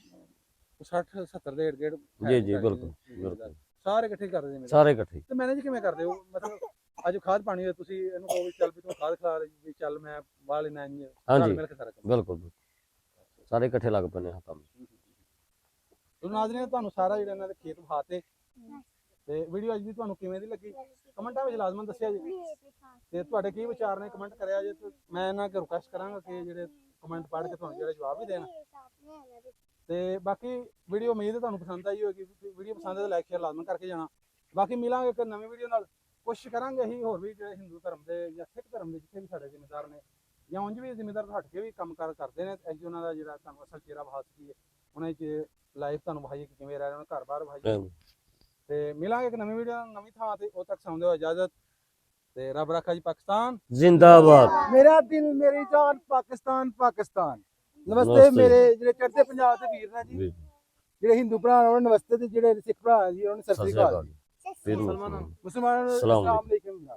60 70 ਦੇ ਏੜ ਜੀ ਜੀ ਬਿਲਕੁਲ ਬਿਲਕੁਲ ਸਾਰੇ ਇਕੱਠੇ ਕਰਦੇ ਜਿਵੇਂ ਸਾਰੇ ਇਕੱਠੇ। ਤੇ ਮੈਨੇਜ ਕਿਵੇਂ ਕਰਦੇ ਹੋ ਮਤਲਬ ਅੱਜ ਖਾਦ ਪਾਣੀ ਹੋਇਆ ਤੁਸੀਂ ਇਹਨੂੰ ਕਹੋ ਵੀ ਚੱਲ ਵੀ ਤੂੰ ਖਾਦ ਖਿਲਾ ਵੀ ਚੱਲ ਮੈਂ ਵਾਹ ਲੈਣਾ ਇੰਜ ਹਾਂਜੀ। ਮਿਲ ਕੇ ਸਾਰਾ ਕੰਮ ਬਿਲਕੁਲ ਸਾਰੇ ਇਕੱਠੇ ਲੱਗ ਪੈਂਦੇ ਆ ਕੰਮ। ਸੋ ਨਾਜ਼ਰੀਨ ਤੁਹਾਨੂੰ ਸਾਰਾ ਜਿਹੜਾ ਇਹਨਾਂ ਦੇ ਖੇਤ ਵਿਖਾਤੇ ਤੇ ਵੀਡੀਓ ਅੱਜ ਦੀ ਤੁਹਾਨੂੰ ਕਿਵੇਂ ਦੀ ਲੱਗੀ ਕਮੈਂਟਾਂ ਵਿੱਚ ਲਾਜ਼ਮਨ ਦੱਸਿਆ ਜੀ ਤੇ ਤੁਹਾਡੇ ਕੀ ਵਿਚਾਰ ਨੇ ਕਮੈਂਟ ਕਰਿਆ ਜੇ ਤੇ ਮੈਂ ਇਹਨਾਂ ਨੂੰ ਰਿਕੁਐਸਟ ਕਰਾਂਗਾ ਕਿ ਜਿਹੜੇ ਕਮੈਂਟ ਪੜ੍ਹ ਕੇ ਤੁਹਾਨੂੰ ਜਿਹੜੇ ਜਵਾਬ ਵੀ ਦੇਣ ਤੇ ਬਾਕੀ ਵੀਡੀਓ ਉਮੀਦ ਹੈ ਤੁਹਾਨੂੰ ਪਸੰਦ ਆਈ ਹੋਵੇਗੀ ਵੀਡੀਓ ਪਸੰਦ ਹੈ ਤਾਂ ਲਾਈਕ ਸ਼ੇਅਰ ਲਾਜ਼ਮਨ ਕਰਕੇ ਜਾਣਾ ਬਾਕੀ ਮਿਲਾਂਗੇ ਇੱਕ ਨਵੀਂ ਵੀਡੀਓ ਨਾਲ ਕੋਸ਼ਿਸ਼ ਕਰਾਂਗੇ ਅਸੀਂ ਹੋਰ ਵੀ ਜਿਹੜੇ ਹਿੰਦੂ ਧਰਮ ਦੇ ਜਾਂ ਸਿੱਖ ਧਰਮ ਦੇ ਜਿੱਥੇ ਵੀ ਸਾਡੇ ਜ਼ਿੰਮੇਦਾਰ ਨੇ ਜਾਂ ਉਂਝ ਵੀ ਜ਼ਿੰਮੇਦਾਰ ਹਟ ਕੇ ਵੀ ਕੰਮਕਾਰ ਕਰਦੇ ਨੇ ਅਸੀਂ ਉਹਨਾਂ ਦਾ ਜਿਹੜਾ ਤੁਹਾਨੂੰ ਅਸਲ ਚਿਹਰਾ ਵਿਖਾ ਸਕੀਏ ਉਹਨਾਂ 'ਚ ਲਾਈਫ ਤੁਹਾਨੂੰ ਵਿਖਾਈਏ ਕਿ ਕਿਵੇਂ ਰਹਿ ਰਹੇ ਉਹਨਾਂ ਘਰ ਬਾਹਰ ਵਿਖਾਈਏ ਤੇ ਮਿਲਾਂਗੇ ਇੱਕ ਨਵੀਂ ਵੀਡੀਓ ਨਵੀਂ ਥਾਂ ਤੇ ਉਦੋਂ ਤੱਕ ਸੌਂਦੇ ਹੋ ਇਜਾਜ਼ਤ ਤੇ ਰੱਬ ਰੱਖਾ ਜੀ ਪਾਕਿਸਤਾਨ ਜ਼ਿੰਦਾਬਾਦ। ਮੇਰਾ ਦਿਲ ਮੇਰੀ ਜਾਨ ਪਾਕਿਸਤਾਨ ਪਾਕਿਸਤਾਨ। ਨਮਸਤੇ ਨਮਸਤੇ। ਮੇਰੇ ਜਿਹੜੇ ਚੜ੍ਹਦੇ ਪੰਜਾਬ ਦੇ ਵੀਰ ਨੇ ਜੀ ਜਿਹੜੇ ਹਿੰਦੂ ਭਰਾ ਨੇ ਉਹਨਾਂ ਨੂੰ ਨਮਸਤੇ ਤੇ ਜਿਹੜੇ ਸਿੱਖ ਭਰਾ ਜੀ ਉਹਨਾਂ ਨੂੰ ਸਤਿ ਸ੍ਰੀ ਅਕਾਲ। ਫਿਰ ਮੁਸਲਮਾਨਾਂ ਨੂੰ ਸਲਾਮ ਅਸਲਾਮ ਅਲੈਕੁਮ।